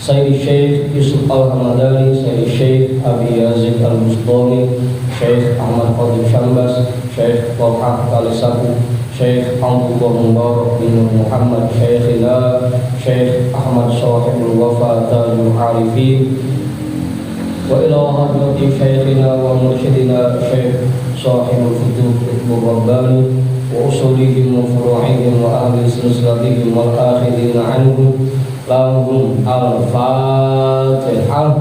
Sayyidi Syekh Yusuf Al-Hamadani, Sayyidi Syekh Abi Yazid Al-Bustami, Syekh Ahmad Qadim Syambas, Syekh Tolhah Kalisaku, Syekh Abdullah Mubarak bin Muhammad Syekhina Syekh Ahmad Sahibul Wafa Tajul Arifin, wa ila hadrati Syekhina wa mursyidina Syekh Sahibul Futuh Iqbal Rabbani wa usulihim wa furu'ihim wa ahli silsilatihim wal akhirina anhum lahum al-Fatihah.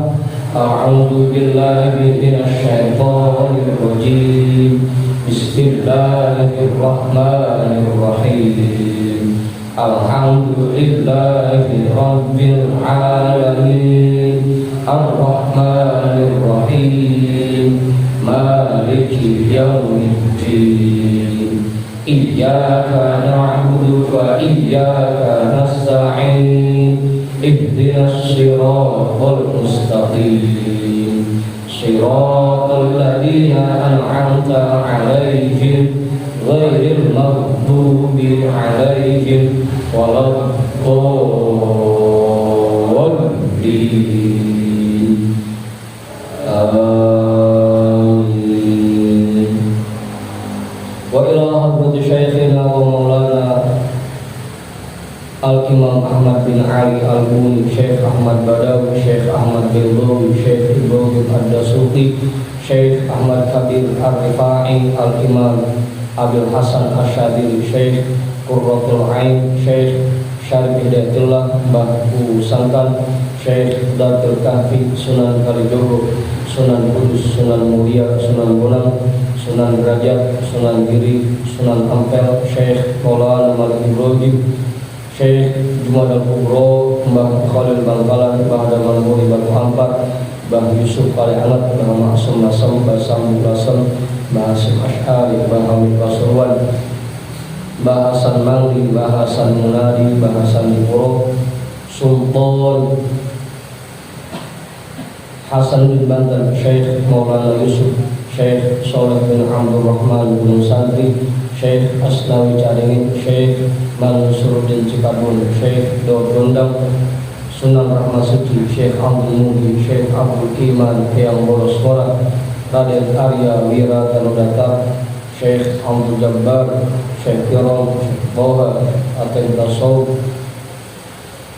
A'udzu billahi minasy syaithanir rajim. Bismillahirrahmanirrahim. Alhamdulillahi rabbil alamin. Ar-Rahmanir Rahim. Maliki yaumiddin. Iyyaka na'budu wa iyyaka nasta'in. Ihdinas siratal mustaqim. Siratal ladzina an'amta 'alaihim ghairil maghdubi 'alaihim waladdallin. Amin. Wa ila hadrati syekhina wa maulana Al-Imam Ahmad bin Ali Al-Buni, Syekh Ahmad Badawi, Syekh Ahmad Bildawi, Syekh Ibrahim Ad-Dasuki, Syekh Ahmad Kabir Ar-Rifai, Al-Imam Abil Hasan Asyadili, Syekh Qurratul Ain, Syekh Syarif Hidayatullah, Mbah Sangkan, Syekh Datul Kahfi, Sunan Kalijogo, Sunan Kudus, Sunan Muria, Sunan Bonang, Sunan Derajat, Sunan Giri, Sunan Ampel, Syekh Maulana Malik Ibrahim, Syekh Jumadal Kubro, Mbah Khalil Bangkalan, Mbah Daman Muri Batu Ampar, Mbah Yusuf Ali Anak, Mbah Maksum Nasam, Mbah Sambu Lasem, Mbah Hasim Ash'ari, Mbah Hamid Pasuruan, Mbah Hasan Mangli, Mbah Hasan Munadi, Mbah Hasan Dipuro, Sultan Hasan bin Banten, Syekh Maulana Yusuf, Syekh Soleh bin Abdul Rahman bin Santri, Syekh Asnawi Caringin, Syekh Mansuruddin Cikabun, Syekh Daud Gondang, Sunan Rahmat Suci, Syekh Abdul Muhi, Syekh Abdul Iman Yang Borosmora, Raden Arya Wira Tanudata, Syekh Abdul Jabbar, Syekh Kiram, Syekh Boha, Aten Tasawuf,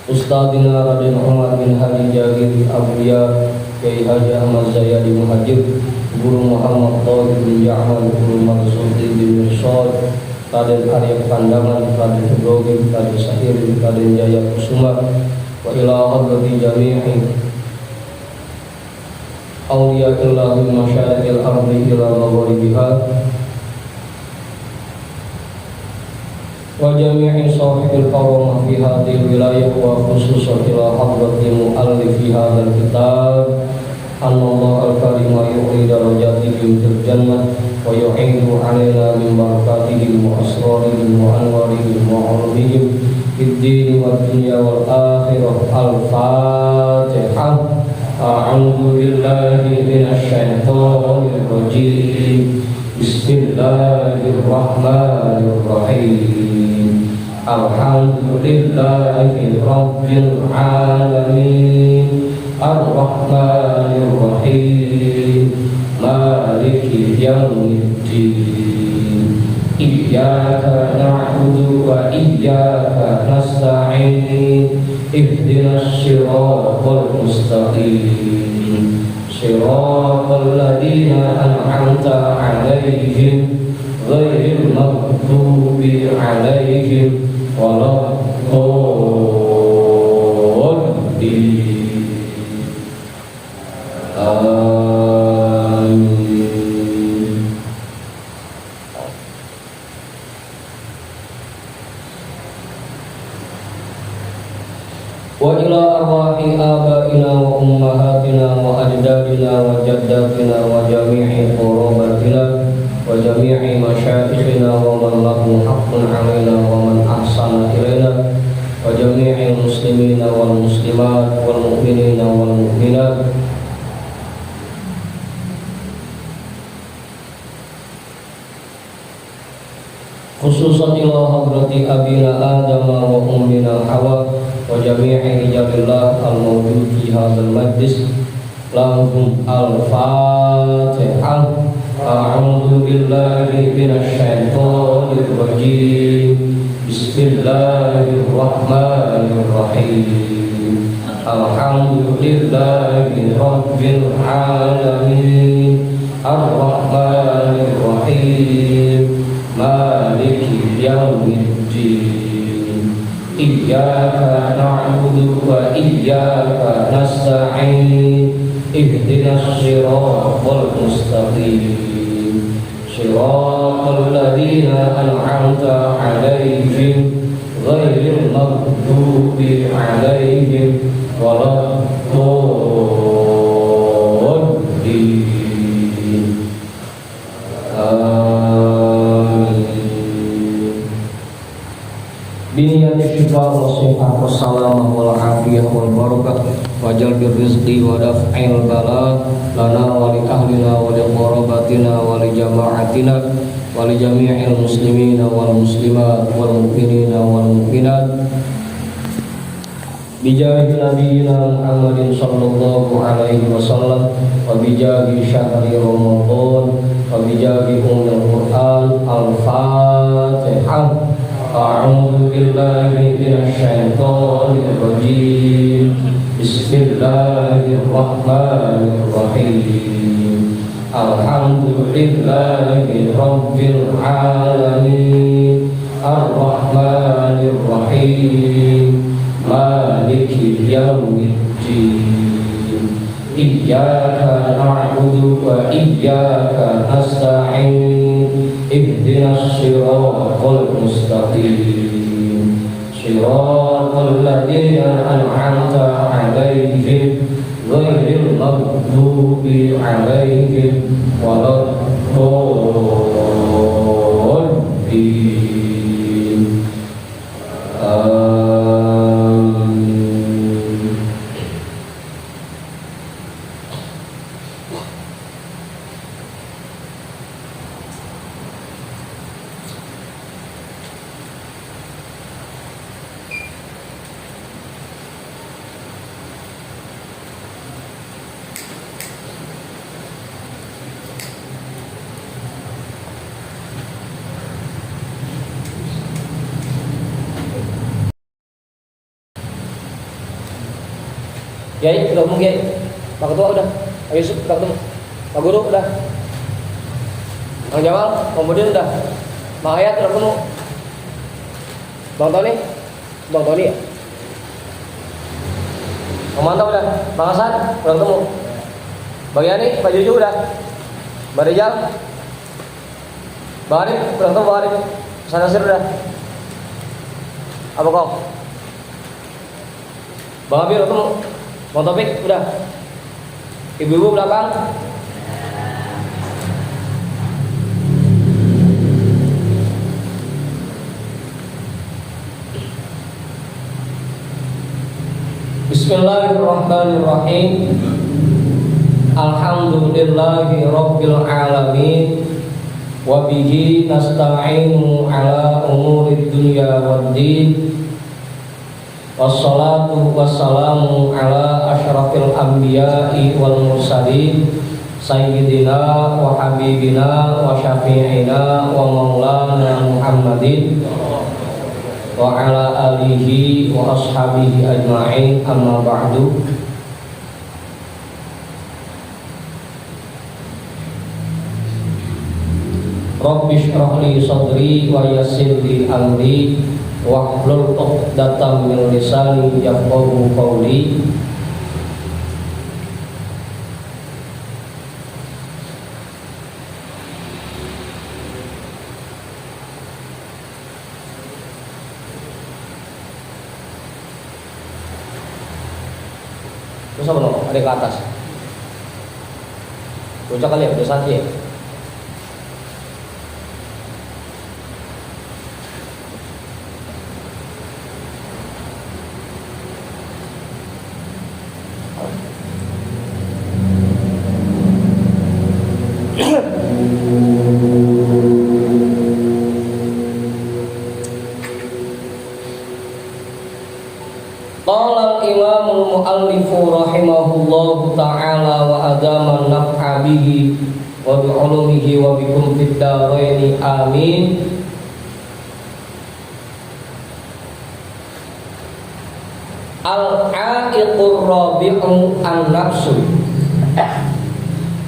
Ustadina Raden Umar bin Hadi Jagir Abuya, Kiai Haji Ahmad Zayadi Muhajir, Guru Muhammad Tawid bin Ja'man, Guru Marzuki bin Mirsad, Raden Arya Pandangan, Raden Ibrahim, Raden Sahiri, Raden Jaya Kusuma, wa ila hadrati jami'i awliya'illahi masyaratil ardi ila maghribiha wa jami'i sahibil karamah fi hadhihi wilayah wa khususan ila hadrati mu'allifi hadzal kitab annallahu al-karima yu'li darajatihim fil jannah wa yu'idu 'alaina min barakatihim wa asrarihim wa anwarihim wa 'ulumihim fid din wad dunya wal akhirah. Al-Fatihah. A'udzu billahi minasy syaithanir rajim. Bismillahirrahmanirrahim. Alhamdulillahi rabbil alamin. Ar-Rahmanir Rahim. Maliki yaumiddin. Iyyaka na'budu wa iyyaka nasta'in. Ihdinas siratal mustaqim. Siratal ladzina an'amta 'alaihim ghairil maghdubi 'alaihim waladdallin. Wa ila arwahi abaina wa ummahatina wa ajdadina wa jaddatina wa jami'i qurabatina wa jami'i masyayikhina wa man lahu haqqun 'alaina wa man ahsana ilaina wa jami'il muslimina wal muslimat wal mu'minina wal mu'minat khususan ila hadrati abina Adam wa ummina Hawa wa jami'i rijalillah al-mawjud fi hadzal majlis. Lahum al-Fatihah. A'udzu billahi minasy syaithanir syaitanir rajim. Bismillahirrahmanirrahim. Alhamdulillahi rabbil alamin. Ar-Rahmanir Rahim. Maliki yaumiddin. Iyyaka na'budu wa iyyaka nasta'in. Ihdinas siratal mustaqim. Siratal ladzina an'amta 'alaihim ghairil maghdubi 'alaihim waladdallin. Amin. Biniyati syifa wa sihah wa salamah wal afiyah wal barakah wajal birrizqi wa daf'il bala lana wa li ahlina wa li qarabatina wa li jama'atina wa li jami'il muslimina wal muslimat wal mu'minina wal mu'minat bijahi nabiyina Muhammadin sallallahu alaihi wasallam wa bijahi syahri Ramadan wa bijahi ummul Qur'an. Al-Fatihah. A'udzu billahi minasy syaithanir rajim. Bismillahirrahmanirrahim. Alhamdulillahi rabbil alamin. Ar-Rahmanir Rahim. Maliki yaumiddin. Iyyaka na'budu wa iyyaka nasta'in. Ihdinas siratal mustaqim. Siratal ladzina an'amta 'alaihim ghairil maghdubi 'alaihim waladdallin. Kiai, udah ketemu Kiai. Pak Ketua udah. Pak Yusuf udah ketemu. Pak Guru udah. Bang Jamal, kemudian udah. Bang Hayat udah ketemu. Bang Tony ya. Bang Mantap udah. Bang Hasan udah ketemu. Bang Yani, Pak Juju udah. Bang Rijal, Bang Arif udah ketemu. Bang Arif, Hasan Nasir udah. Apa kau? Bang Abi udah ketemu. Bang Topik udah. Ibu-ibu belakang. Bismillahirrahmanirrahim. Alhamdulillahi rabbil alamin. Wa bihi nasta'inu ala umurid dunya waddin. Wassalatu wassalamu ala asyrafil anbiya'i wal mursalin sayyidina wa habibina wa syafi'ina wa maulana Muhammadin wa ala alihi wa ashabihi ajma'in, amma ba'du. Rabbi shrah li sadri wa yassir li amri wahlul 'uqdatam min lisani yafqahu qawli. Terus apa dong? Ada ke atas. Bocah kali ya, udah santai ya. Qala al-imamul muallifu rahimahullahu ta'ala wa adama naf'a bihi wa bi'ulumihi wa bikum fid dharaini amin. Al-a'iqur rabi'u an-nafsu.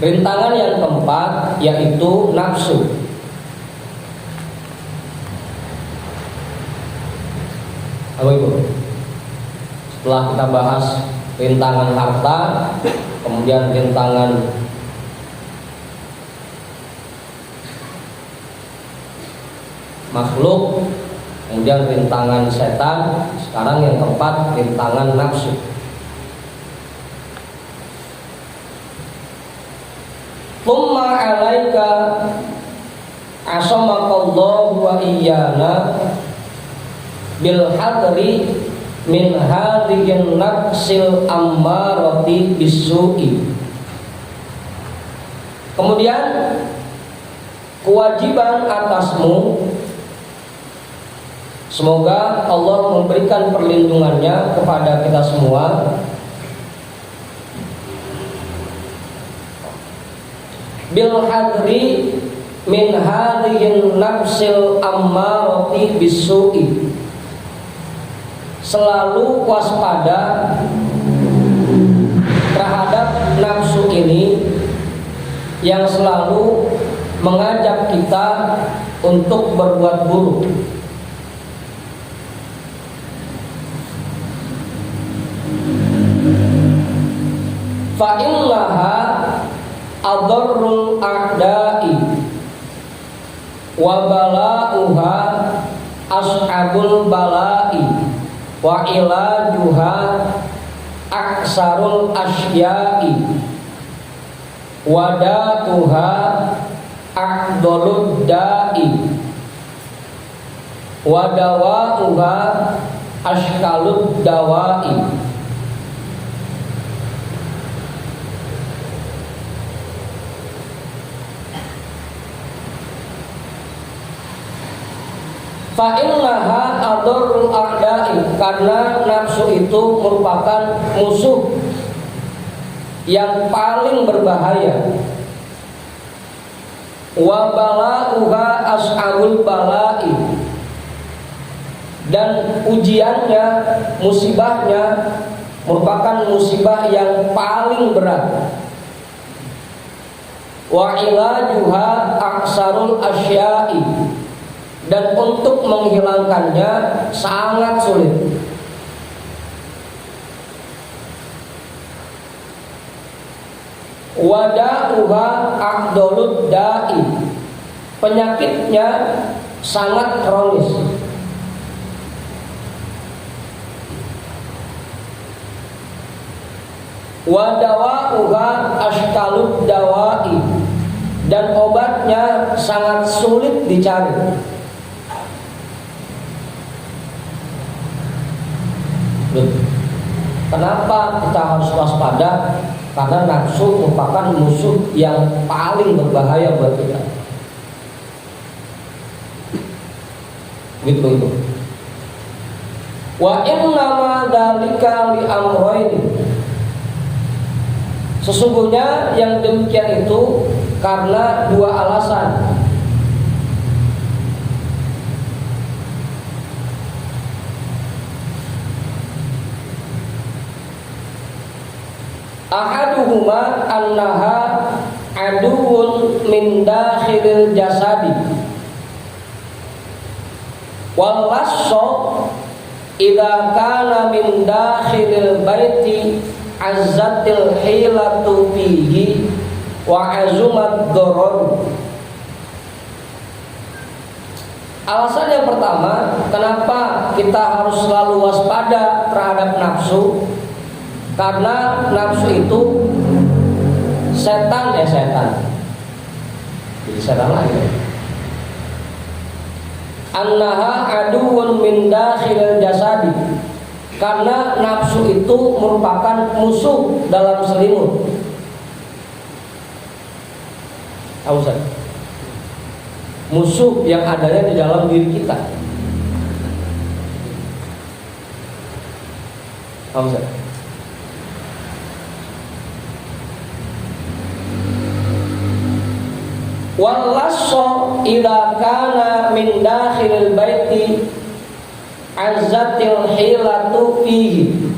Rintangan yang keempat yaitu nafsu. Apa itu? Setelah kita bahas rintangan harta, kemudian rintangan makhluk, kemudian rintangan setan, sekarang yang keempat rintangan nafsu. Thumma alaika asamakallahu wa iyyana bil hadri min hadhihi nafsil ammarati bisu'i. Kemudian kewajiban atasmu, semoga Allah memberikan perlindungannya kepada kita semua, bil hadri min hadhihi nafsil ammarati bisu'i. Selalu waspada terhadap nafsu ini yang selalu mengajak kita untuk berbuat buruk. Fa innaha adarrul a'da'i wa bala'uha ashabul bala'i wa ilajuha aksarul asya'i wa da'uha aqdolud da'i wa dawa'uha ashkalud dawa'i. Fa innaha adarrul a'da'i, karena nafsu itu merupakan musuh yang paling berbahaya. Wa bala'uha ashabul bala'i, dan ujiannya, musibahnya merupakan musibah yang paling berat. Wa ilajuha aksarul asya'i, dan untuk menghilangkannya sangat sulit. Wada'uha aqdolud da'i, penyakitnya sangat kronis. Wadawa'uha ashkalud dawa'i, dan obatnya sangat sulit dicari. Kenapa kita harus waspada? Karena nafsu merupakan musuh yang paling berbahaya buat kita. Gitu. Wa innama dzalika li amrayni, sesungguhnya yang demikian itu karena dua alasan. Ahaduhuma annaha aduun min dakhilil jasadi wal lasso idza kana min dakhilil baiti azzatil hilatu fihi wa azumat darar. Alasan yang pertama, kenapa kita harus selalu waspada terhadap nafsu? Karena nafsu itu setan. Jadi setan lagi. Annaha aduun min dakhilil jasadi, karena nafsu itu merupakan musuh dalam selimut. Tahu Ustaz? Musuh yang adanya di dalam diri kita. Tahu Ustaz? Wal lasso idza kana min dakhilil baiti azzatil hilatu fihi,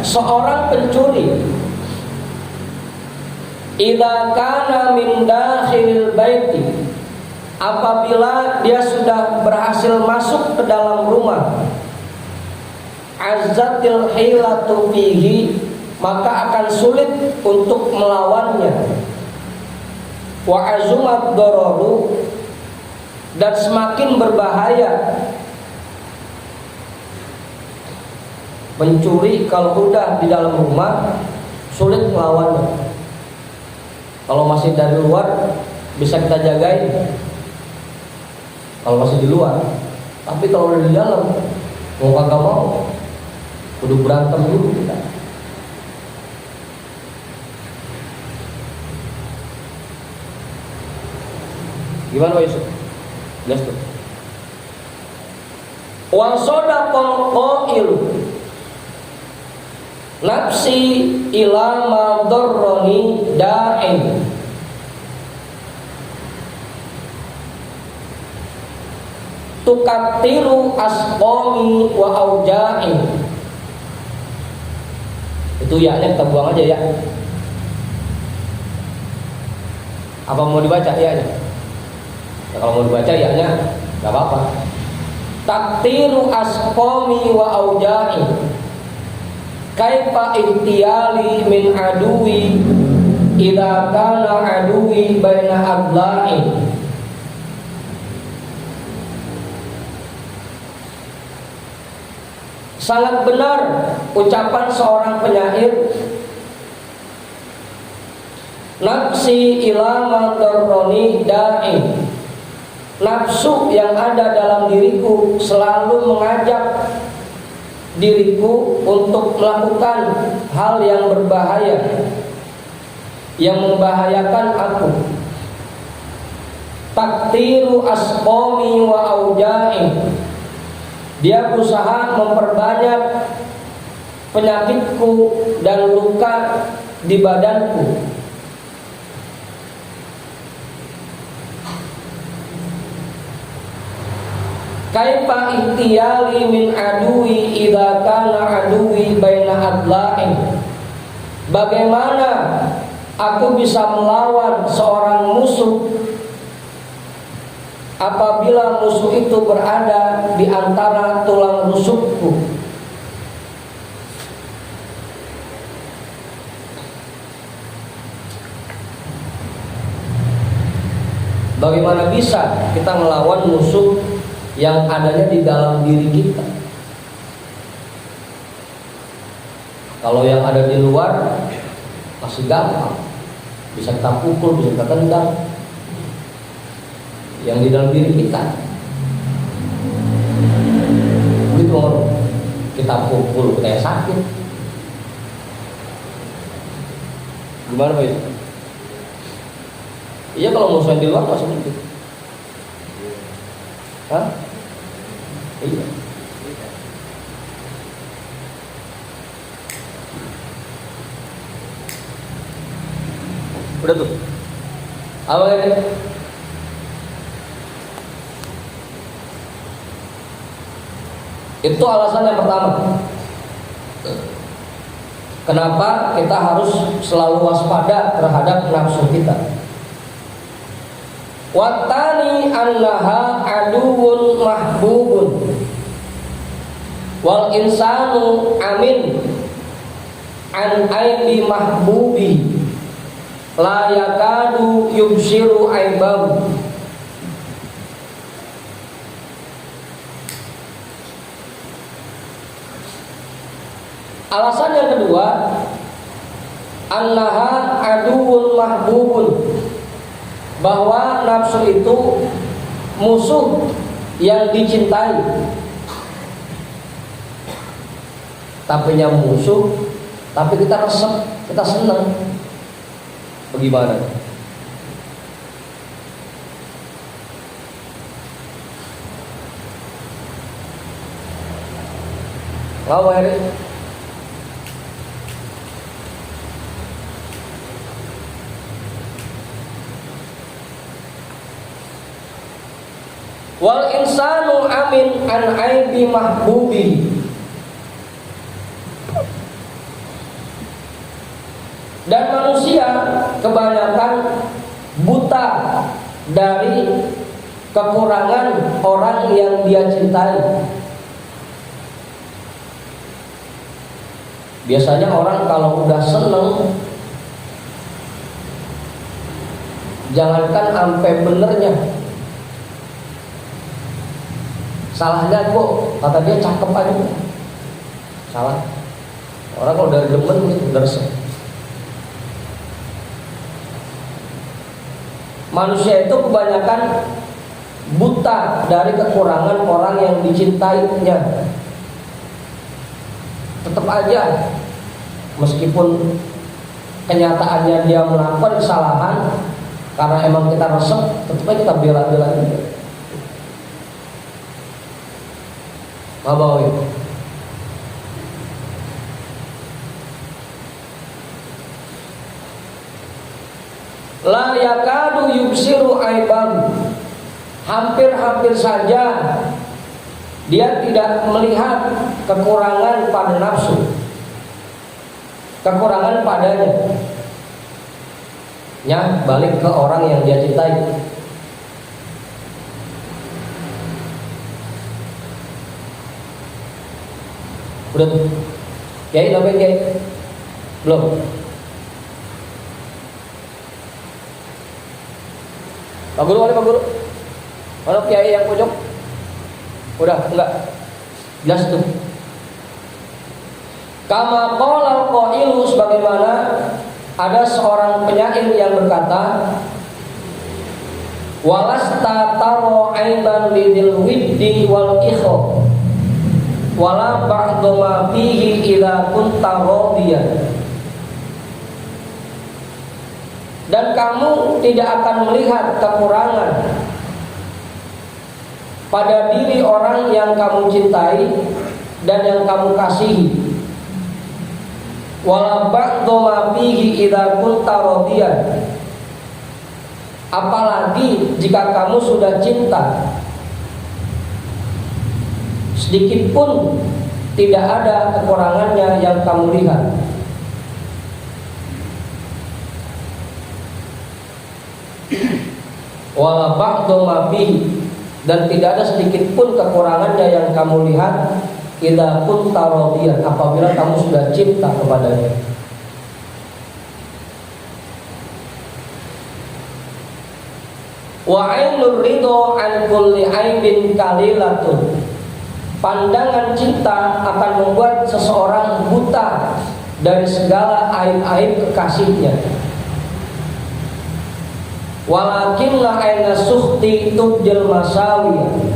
seorang pencuri idza kana min dakhilil baiti, apabila dia sudah berhasil masuk ke dalam rumah, azzatil hilatu fihi, maka akan sulit untuk melawannya, wa azumat dararu, dan semakin berbahaya. Mencuri kalau udah di dalam rumah sulit melawannya. Kalau masih dari luar bisa kita jagain, kalau masih di luar. Tapi kalau udah di dalam, mau kagak mau, kudu berantem dulu kita. Gimana Pak Yusuf? Jelas tuh. Wa sadaqal qail nafsi ila ma darrani da'in, tukatiru asqami wa auja'in. Itu ya-nya kita buang aja ya. Apa mau dibaca ya-nya? Ya, kalau mau dibaca ya-nya enggak apa-apa. Taktiru asqami wa auja'in, kaifa ihtiyali min aduwi idza kana aduwi baina adla'in. Sangat benar ucapan seorang penyair, nafsi ila ma darrani da'in, nafsu yang ada dalam diriku selalu mengajak diriku untuk melakukan hal yang berbahaya, yang membahayakan aku. Taktiru asqami wa auja'in, dia berusaha memperbanyak penyakitku dan luka di badanku. Kaifa ihtiyali min aduwi idza kana aduwi baina adla'in, bagaimana aku bisa melawan seorang musuh apabila musuh itu berada di antara tulang rusukku. Bagaimana bisa kita melawan musuh yang adanya di dalam diri kita? Kalau yang ada di luar masih gampang, bisa kita pukul, bisa kita tendang. Yang di dalam diri kita, begitu kita pukul, kita sakit. Gimana Pak? Iya, kalau musuh di luar masih begitu. Hah? Iya. Udah tuh. Apa ini? Itu alasan yang pertama. Kenapa kita harus selalu waspada terhadap nafsu kita? Watani annaha aduun mahbubun wal insanu amin an aibi mahbubi la yakadu yubsiru aibahu. Alasan yang kedua, annaha aduun mahbubun, bahwa nafsu itu musuh yang dicintai. Tapinya musuh, tapi kita resep, kita senang. Bagaimana? Lawa hari. Wal insanu amin an aibi mahbubi. Dan manusia kebanyakan buta dari kekurangan orang yang dia cintai. Biasanya orang kalau udah seneng, jangankan sampai benernya, salahnya kok kata dia cakep aja, salah. Orang kalau udah demen gitu, udah resep. Manusia itu kebanyakan buta dari kekurangan orang yang dicintainya. Tetap aja, meskipun kenyataannya dia melakukan kesalahan, karena emang kita resep, tetap aja kita bela-bela gitu. Mabawi. La yakadu yubsiru aiban. Hampir-hampir saja dia tidak melihat kekurangan pada nafsu, kekurangan padanya. Ya, balik ke orang yang dia cintai. Udah tuh Kiai, namanya Kiai? Belum? Pak Guru, mana Pak Guru? Mana Kiai yang pojok? Udah, enggak? Jelas tuh. Kama qala qailu, sebagaimana ada seorang penyair yang berkata, walasta taro aiban lidil widdi wal ikho wala ba'du ma fihi ila kunta radiyan. Dan kamu tidak akan melihat kekurangan pada diri orang yang kamu cintai dan yang kamu kasihi. Wala ba'du ma fihi ila kunta radiyan. Apalagi jika kamu sudah cinta, sedikit pun tidak ada kekurangannya yang kamu lihat. Wala ba'du ma fihi, dan tidak ada sedikit pun kekurangannya yang kamu lihat. Idza kunta radiyan, apabila kamu sudah cinta kepadanya. Wa ainur ridho an kulli aibin kalilatun. Pandangan cinta akan membuat seseorang buta dari segala aib-aib kekasihnya. Walakinna aina sukhti tubdil masawiyah.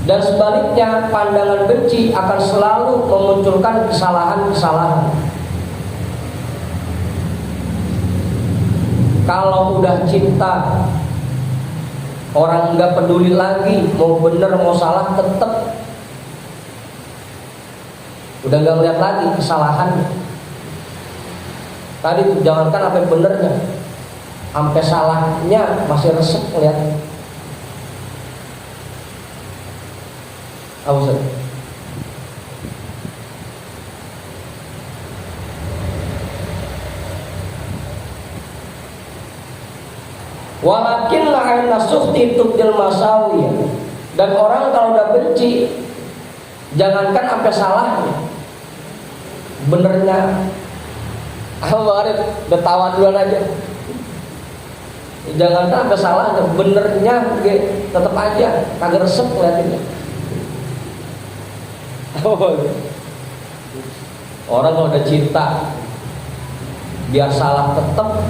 Dan sebaliknya, pandangan benci akan selalu memunculkan kesalahan-kesalahan. Kalau udah cinta, orang nggak peduli lagi mau bener mau salah, tetap udah nggak melihat lagi kesalahannya. Tadi tuh jangankan sampai benernya, sampai salahnya masih resep ngeliat. Apa Ustaz? Walakin la'ayna sukhti tubdil masawiyah. Dan orang kalau udah benci, jangankan sampai salahnya, benernya udah tawa duluan aja. Jangankan sampai salahnya, benernya tetap aja kagak resep ngeliatinnya. Orang kalau udah cinta, biar salah tetap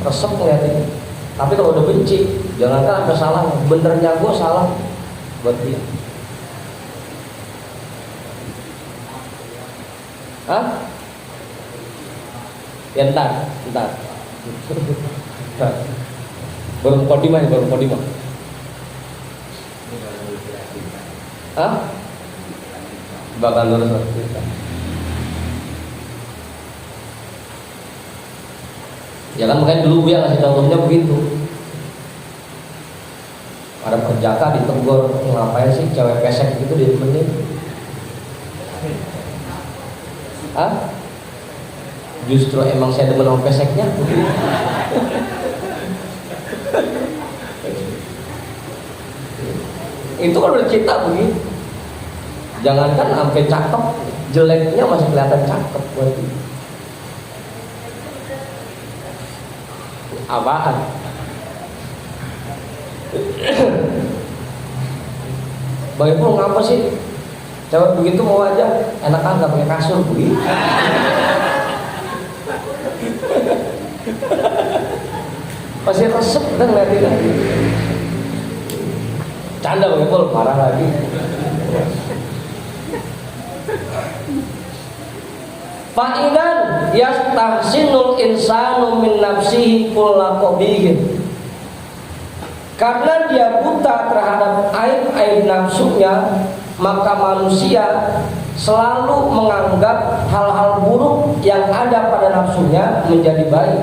resep ngeliatinnya. Tapi kalau udah benci, jangankan sampai salah, benernya gue salah buat dia. Hah? Ya entar. Baru kodimah. Hah? Bakal lurus kita. Ya kan, makanya dulu dia ngasih contohnya begitu. Ada perjaka ditegur, ngapain sih cewek pesek gitu ditemenin? Hah? Justru emang saya demen sama peseknya. Itu kan udah cita begitu. Jangankan sampai cakep, jeleknya masih kelihatan cakep berarti. Apaan? Bang Ipul ngapa sih? Cewek begitu mau aja, enak kan gak pakai kasur begitu. Pasti resep kan ngeliatin lagi. Canda Bang Ipul, parah lagi. Fa'idan yastahsinul insanu min nafsihi kulla qabihin. Karena dia buta terhadap aib-aib nafsunya, maka manusia selalu menganggap hal-hal buruk yang ada pada nafsunya menjadi baik.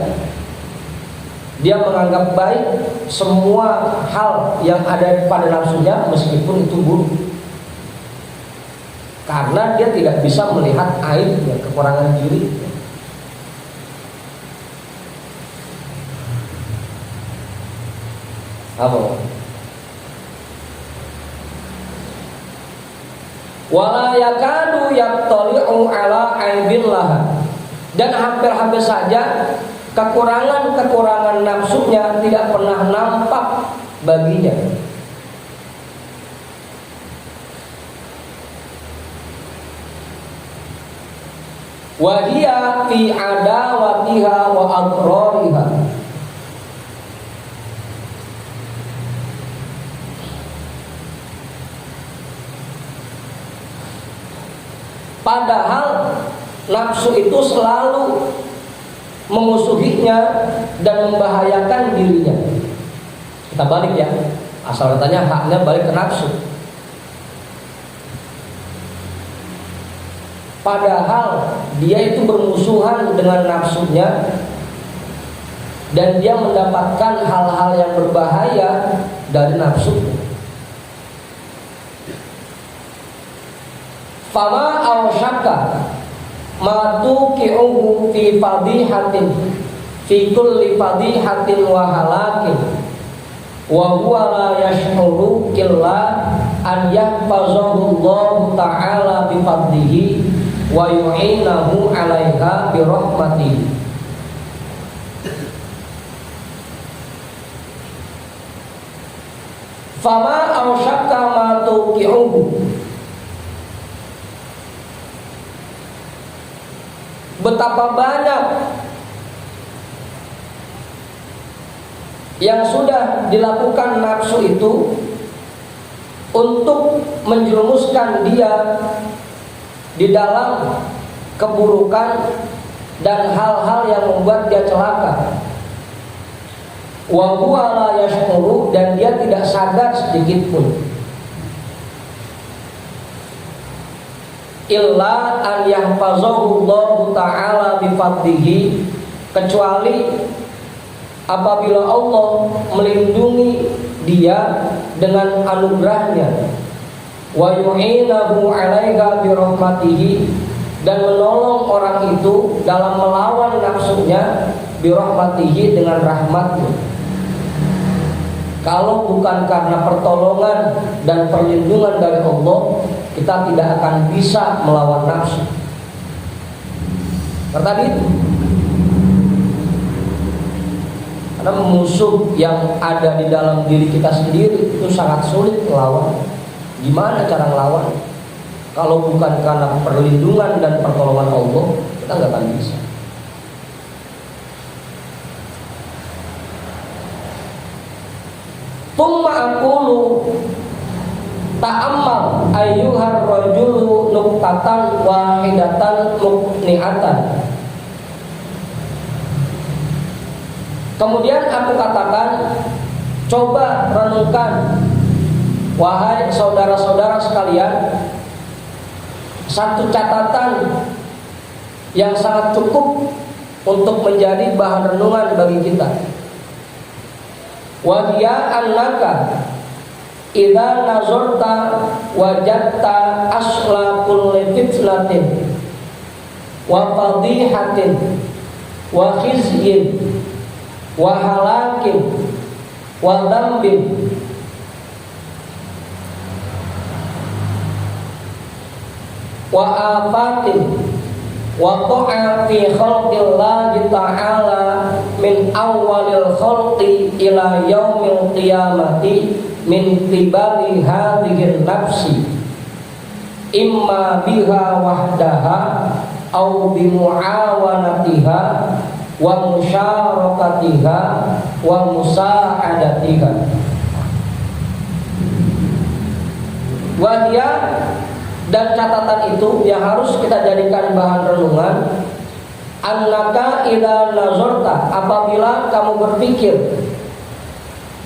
Dia menganggap baik semua hal yang ada pada nafsunya meskipun itu buruk. Karena dia tidak bisa melihat aibnya, kekurangan diri. Apa? Wala yakadu yattali'u ala aibillah. Dan hampir-hampir saja kekurangan-kekurangan nafsunya tidak pernah nampak baginya. Wahia fi adawatiha wa adrariha. Padahal nafsu itu selalu memusuhinya dan membahayakan dirinya. Kita balik ya, asal katanya haknya balik ke nafsu. Padahal dia itu bermusuhan dengan nafsunya dan dia mendapatkan hal-hal yang berbahaya dari nafsunya. Fama awsyaka ma tuqi'uhu fi fadihatin fi kulli fadihatin wa halakin wa huwa la yash'uru illa an yahfazahu Allah ta'ala bi fadlihi wa yu'inahu 'alaiha bi rahmatihi. Fama awsyaka ma tuqi'uhu. Betapa banyak yang sudah dilakukan nafsu itu untuk menjerumuskan dia di dalam keburukan dan hal-hal yang membuat dia celaka. Wa huwa la yash'uru, dan dia tidak sadar sedikit pun. Illa an yahfazahu Allah ta'ala bi fadlihi, kecuali apabila Allah melindungi dia dengan anugerahnya, wa yu'inahu 'alaiha bi rahmatihi, dan menolong orang itu dalam melawan nafsunya bi rahmatihi, dengan rahmatnya. Kalau bukan karena pertolongan dan perlindungan dari Allah, kita tidak akan bisa melawan nafsu. Karena itu, karena musuh yang ada di dalam diri kita sendiri itu sangat sulit melawan. Gimana cara melawan? Kalau bukan karena perlindungan dan pertolongan Allah, kita nggak akan bisa. Tumma aqulu ta'ammal ayyuhar rajulu nuqtatan wahidatan muqni'atan. Kemudian aku katakan, coba renungkan wahai saudara-saudara sekalian, satu catatan yang sangat cukup untuk menjadi bahan renungan bagi kita. Wa hiya annaka idza nazarta wajadta asla kulli fitnatin wa fadihatin wa khizyin wa halakin wa dzambin wa afatin wa ta'a fi khalqillahi ta'ala min awwalil khalqi ila yaumil qiyamati min qibali hadhihi nafsi imma biha wahdaha au bimuawanatiha wa musyarakatiha wa musa'adatiha wahya. Dan catatan itu yang harus kita jadikan bahan renungan, annaka idza nazarta, apabila kamu berpikir,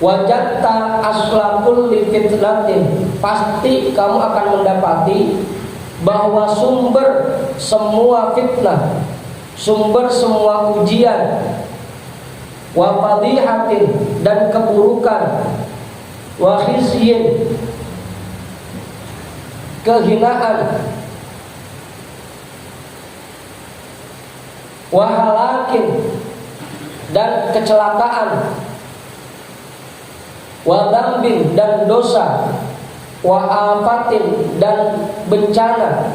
wajadta asla kulli fitnatin, pasti kamu akan mendapati bahwa sumber semua fitnah, sumber semua ujian, wa fadihatin, dan keburukan, wa khizyin, kehinaan, wa halakin, dan kecelakaan, wa dzambin, dan dosa, wa afatin, dan bencana,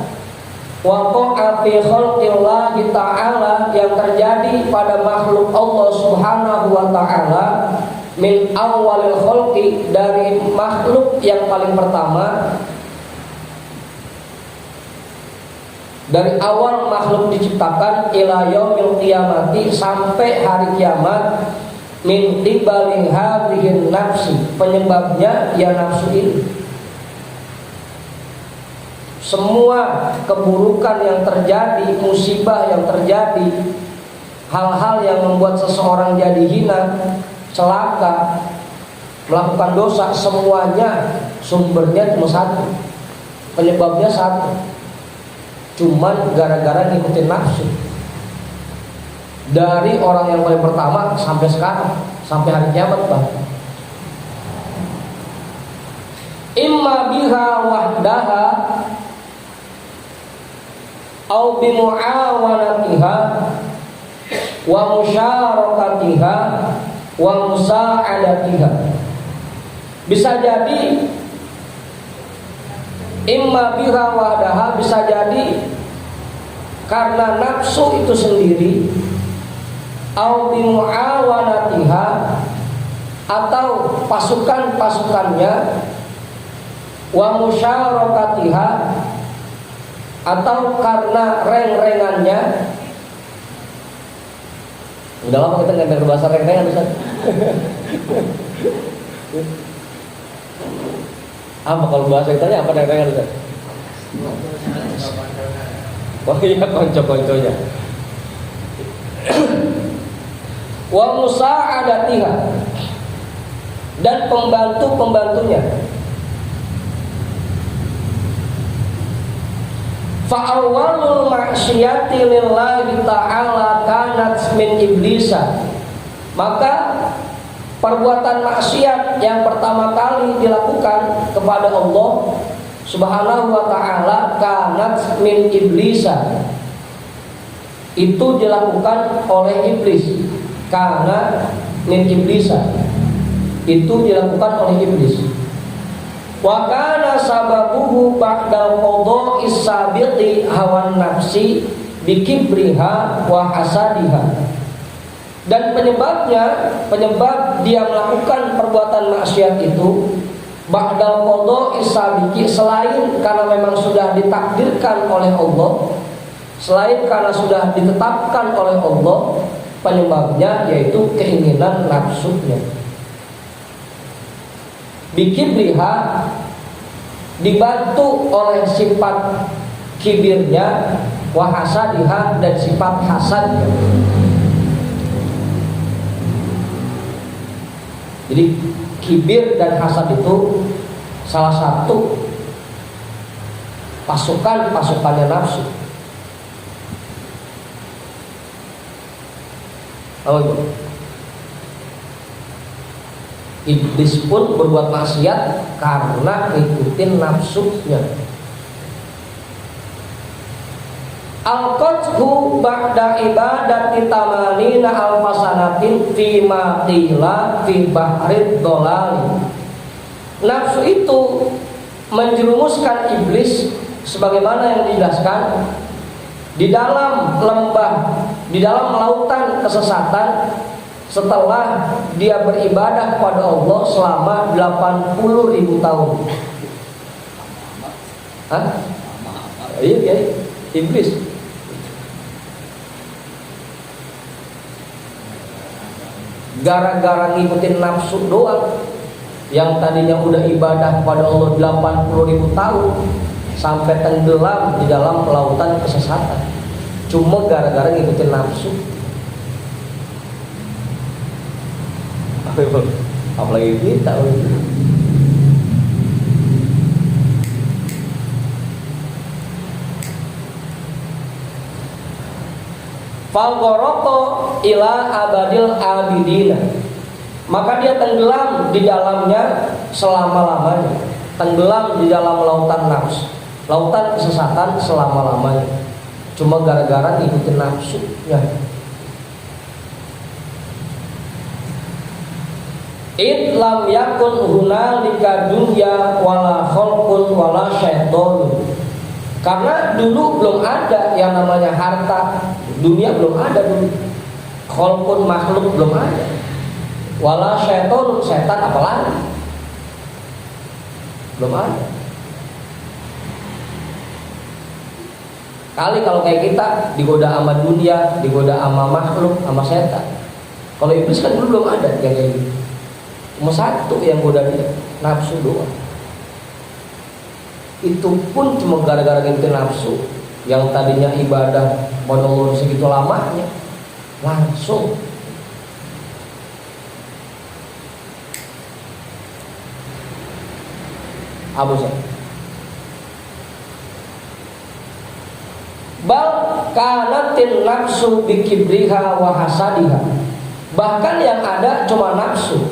wa ta'a fi khalqillahi ta'ala, yang terjadi pada makhluk Allah Subhanahu wa ta'ala, min awalil khalqi, dari makhluk yang paling pertama, dari awal makhluk diciptakan, ila yaumil qiyamati, sampai hari kiamat, min qibali hadhihi nafsi, penyebabnya ya nafsu ini. Semua keburukan yang terjadi, musibah yang terjadi, hal-hal yang membuat seseorang jadi hina, celaka, melakukan dosa, semuanya sumbernya cuma satu, penyebabnya satu, cuman gara-gara ngikutin nafsu. Dari orang yang paling pertama sampai sekarang, sampai hari kiamat bahkan. Imma biha wahdaha au bimuawanatiha wa musyarakatiha wa musa'adatiha. Bisa jadi imma biha wahdaha, bisa jadi karena nafsu itu sendiri, au bimuawanatiha, atau pasukan-pasukannya, wa musyarakatiha, atau karena reng-rengannya. Udah lama kita nggak dengar bahasa reng-rengan, Ustaz. Apa kalau bahasa kitanya apa reng-rengan, Ustaz? Oh iya, konco-konconya. Wa musa'adatiha, dan pembantu-pembantunya. Fa'awwalul ma'siyati lillahi ta'ala kanat min iblisa. Maka perbuatan maksiat yang pertama kali dilakukan kepada Allah Subhanahu wa ta'ala kanat min iblisa, itu dilakukan oleh iblis. Karena min iblisa, itu dilakukan oleh iblis. Wa kana sababuhu ba'dal qada'is sabiqi hawan nafsi bikibriha wa hasadiha. Dan penyebab dia melakukan perbuatan maksiat itu ba'dal qada'is sabiqi, selain karena memang sudah ditakdirkan oleh Allah, selain karena sudah ditetapkan oleh Allah, penyebabnya yaitu keinginan nafsunya. Bikibriha, dibantu oleh sifat kibirnya, wa hasadiha, dan sifat hasadnya. Jadi kibir dan hasad itu salah satu pasukannya nafsu. Oh itu. Iblis pun berbuat maksiat karena ngikutin nafsunya. Al-qadhu ba'da ibadati tamanina alfasanatin fima qila fi bahrid dolali. Nafsu itu menjerumuskan iblis sebagaimana yang dijelaskan di dalam lembah, di dalam lautan kesesatan setelah dia beribadah kepada Allah selama 80.000 tahun. Hah? Iya, iblis. Gara-gara ngikutin nafsu doang, yang tadinya udah ibadah kepada Allah 80.000 tahun sampai tenggelam di dalam lautan kesesatan, cuma gara-gara ngikutin nafsu. Apalagi kita. Falgoroko ila abadil abidina, maka dia tenggelam di dalamnya selama-lamanya, tenggelam di dalam lautan nafsu, lautan kesesatan selama-lamanya, cuma gara-gara ngikutin nafsunya. Id lam yakun hunalika dunya wala khalqun wala syaiton. Karena dulu belum ada yang namanya harta, dunia belum ada dulu. Khalqun makhluk belum ada. Wala syaiton, setan apalagi? Belum ada. Kali kalau kayak kita digoda sama dunia, digoda sama makhluk, sama setan. Kalau iblis kan dulu belum ada yang kayak gitu. Cuma satu yang goda dia, nafsu doang. Itu pun cuma gara-gara ngikutin nafsu, yang tadinya ibadah pada Allah segitu lamanya, langsung Abu Sa'id. Bal kanatin nafsu bikibriha wa hasadiha. Bahkan yang ada cuma nafsu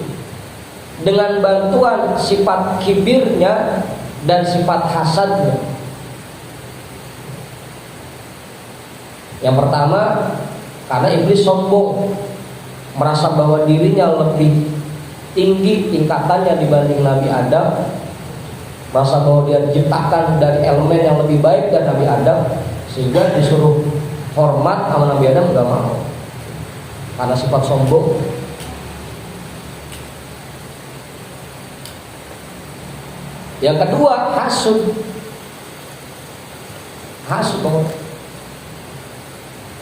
dengan bantuan sifat kibirnya dan sifat hasadnya. Yang pertama, karena iblis sombong, merasa bahwa dirinya lebih tinggi tingkatannya dibanding Nabi Adam, merasa bahwa dia diciptakan dari elemen yang lebih baik dari Nabi Adam, sehingga disuruh hormat sama Nabi Adam gak mau karena sifat sombong. Yang kedua, hasud. Hasud banget.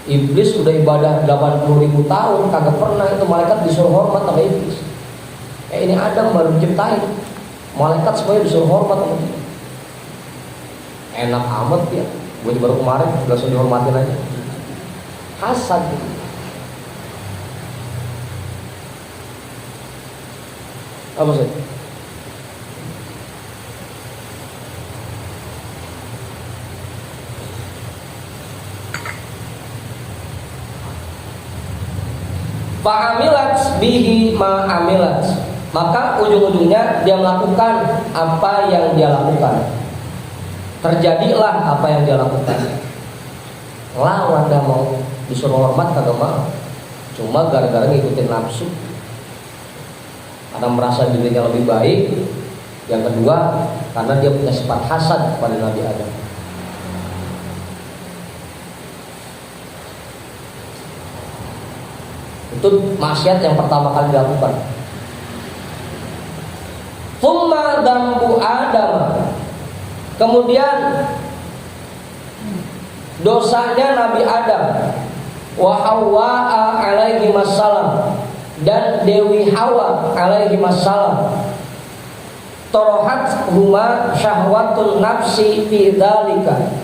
Iblis udah ibadah 80.000 tahun, kagak pernah itu malaikat disuruh hormat sama iblis. Ini Adam baru diciptain, malaikat semuanya disuruh hormat sama dia. Enak amat ya, gue baru kemarin langsung dihormatin aja. Hasad. Apa sih? Fa'amilat bihi ma'amilat, maka ujung-ujungnya dia melakukan apa yang dia lakukan. Terjadilah apa yang dia lakukan. Lawan gak mau, disuruh hormat kagak mau, cuma gara-gara ngikutin nafsu, karena merasa dirinya lebih baik. Yang kedua, karena dia punya sifat hasad pada Nabi Adam. Itu maksiat yang pertama kali dilakukan. Humma dambu Adam, kemudian dosanya Nabi Adam, wa Hawa alaihi wassalam, dan Dewi Hawa alaihi wassalam, torohat huma syahwatul nafsi fi dzalika,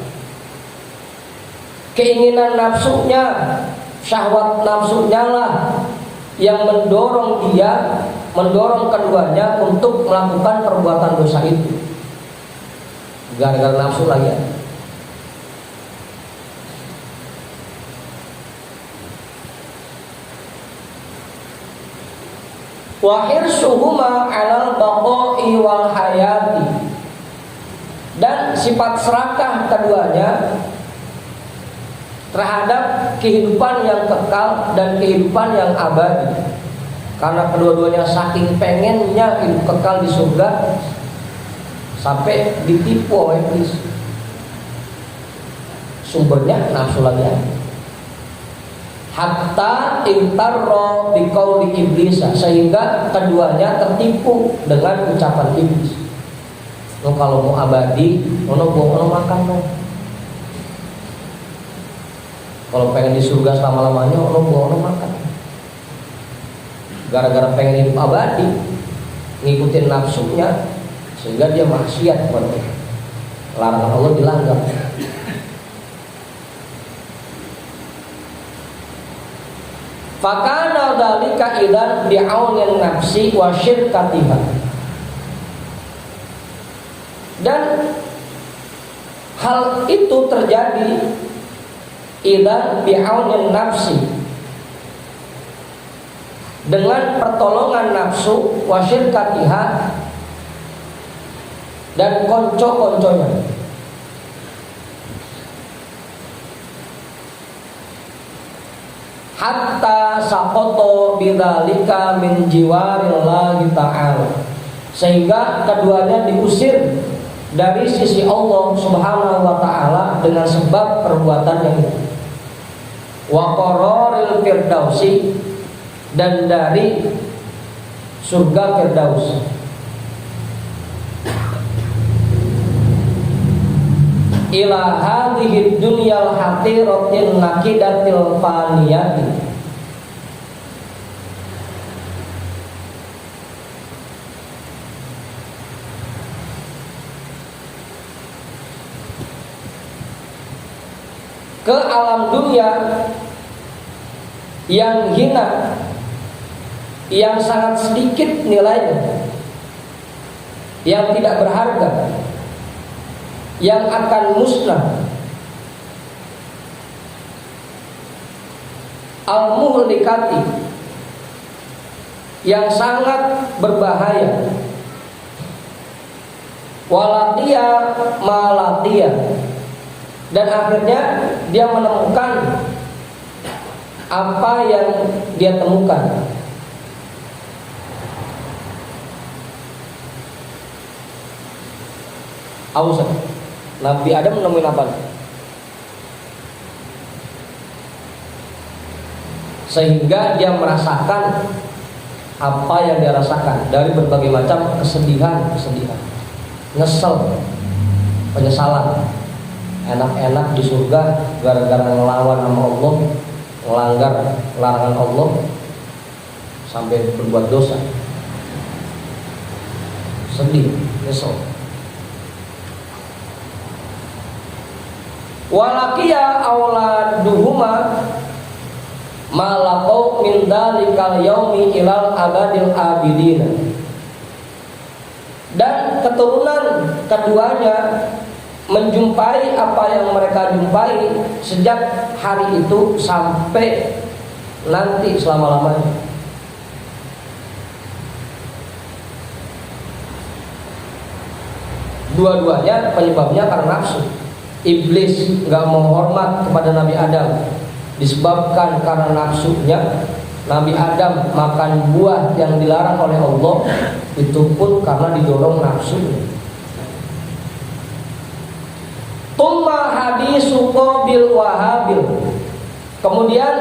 keinginan nafsunya, syahwat nafsunya lah yang mendorong dia, mendorong keduanya untuk melakukan perbuatan dosa itu. Gara-gara nafsu lagi ya. Wa hirsuhuma 'alal baqa'i wal hayati, dan sifat serakah keduanya terhadap kehidupan yang kekal dan kehidupan yang abadi. Karena kedua-duanya saking pengennya hidup kekal di surga, sampai ditipu oleh iblis. Sumbernya nafsu lagi. Hatta intarro biqauli iblis, sehingga keduanya tertipu dengan ucapan iblis. Lo kalau mau abadi, ono makan lo. Kalau pengen di surga selama-lamanya, ono makan. Gara-gara pengen hidup abadi, ngikutin nafsunya, sehingga dia maksiat kepada Allah. Larangan Allah dilanggar. Fakana dzalika idzan bi'aunin nafsi wa syirkatiha. Dan hal itu terjadi idzan bi'aunin nafsi, dengan pertolongan nafsu, wa syirkatiha, dan konco-konconya. Hatta saqata bidzalika min jiwarillahi ta'ala, sehingga keduanya diusir dari sisi Allah Subhanahu wa taala dengan sebab perbuatannya itu. Wa qararil firdausi, dan dari surga Firdaus. Ila hadhihi dunyal hatiratin nakidatil faniyati, ke alam dunia yang hina, yang sangat sedikit nilainya, yang tidak berharga, yang akan musnah. Al-muhlikati, yang sangat berbahaya. Walatia malatia, dan akhirnya dia menemukan apa yang dia temukan. Ausah, Nabi Adam menemukan apa? Sehingga dia merasakan apa yang dia rasakan dari berbagai macam kesedihan, nyesel, penyesalan. Enak-enak di surga gara-gara ngelawan sama Allah, melanggar larangan Allah, sampai berbuat dosa, sedih, nyesel. Walakiya auladuhuma malaqau min dalikal yaumi ilal abadil abidina, dan keturunan keduanya menjumpai apa yang mereka jumpai sejak hari itu sampai nanti selama-lamanya. Dua-duanya penyebabnya karena nafsu. Iblis nggak mau hormat kepada Nabi Adam disebabkan karena nafsunya. Nabi Adam makan buah yang dilarang oleh Allah itu pun karena didorong nafsunya. Tumma hadisu Qabil wa Habil. Kemudian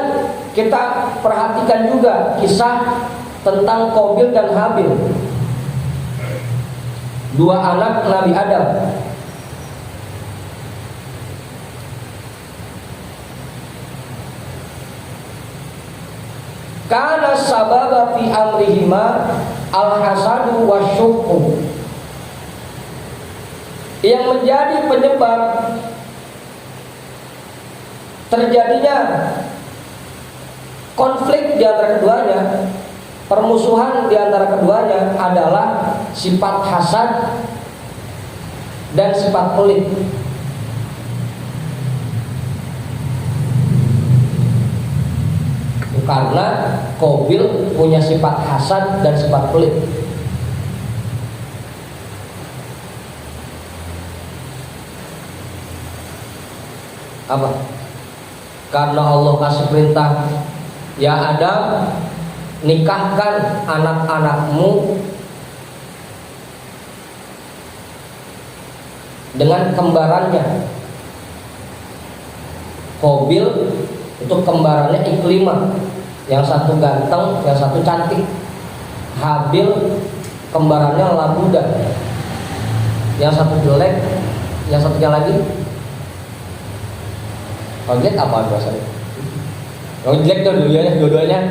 kita perhatikan juga kisah tentang Qabil dan Habil, dua anak Nabi Adam. Kana sababa fi amrihima al-hasadu wasyuqu, yang menjadi penyebab terjadinya konflik di antara keduanya, permusuhan di antara keduanya adalah sifat hasad dan sifat pelit. Karena Qabil punya sifat hasad dan sifat pelit. Apa? Karena Allah kasih perintah, ya Adam, nikahkan anak-anakmu dengan kembarannya. Qabil itu kembarannya Iklimah, yang satu ganteng, yang satu cantik. Habil kembarannya Labuda, yang satu jelek, yang satunya lagi jelek apa bahasanya? Yang jelek tuh dua-duanya.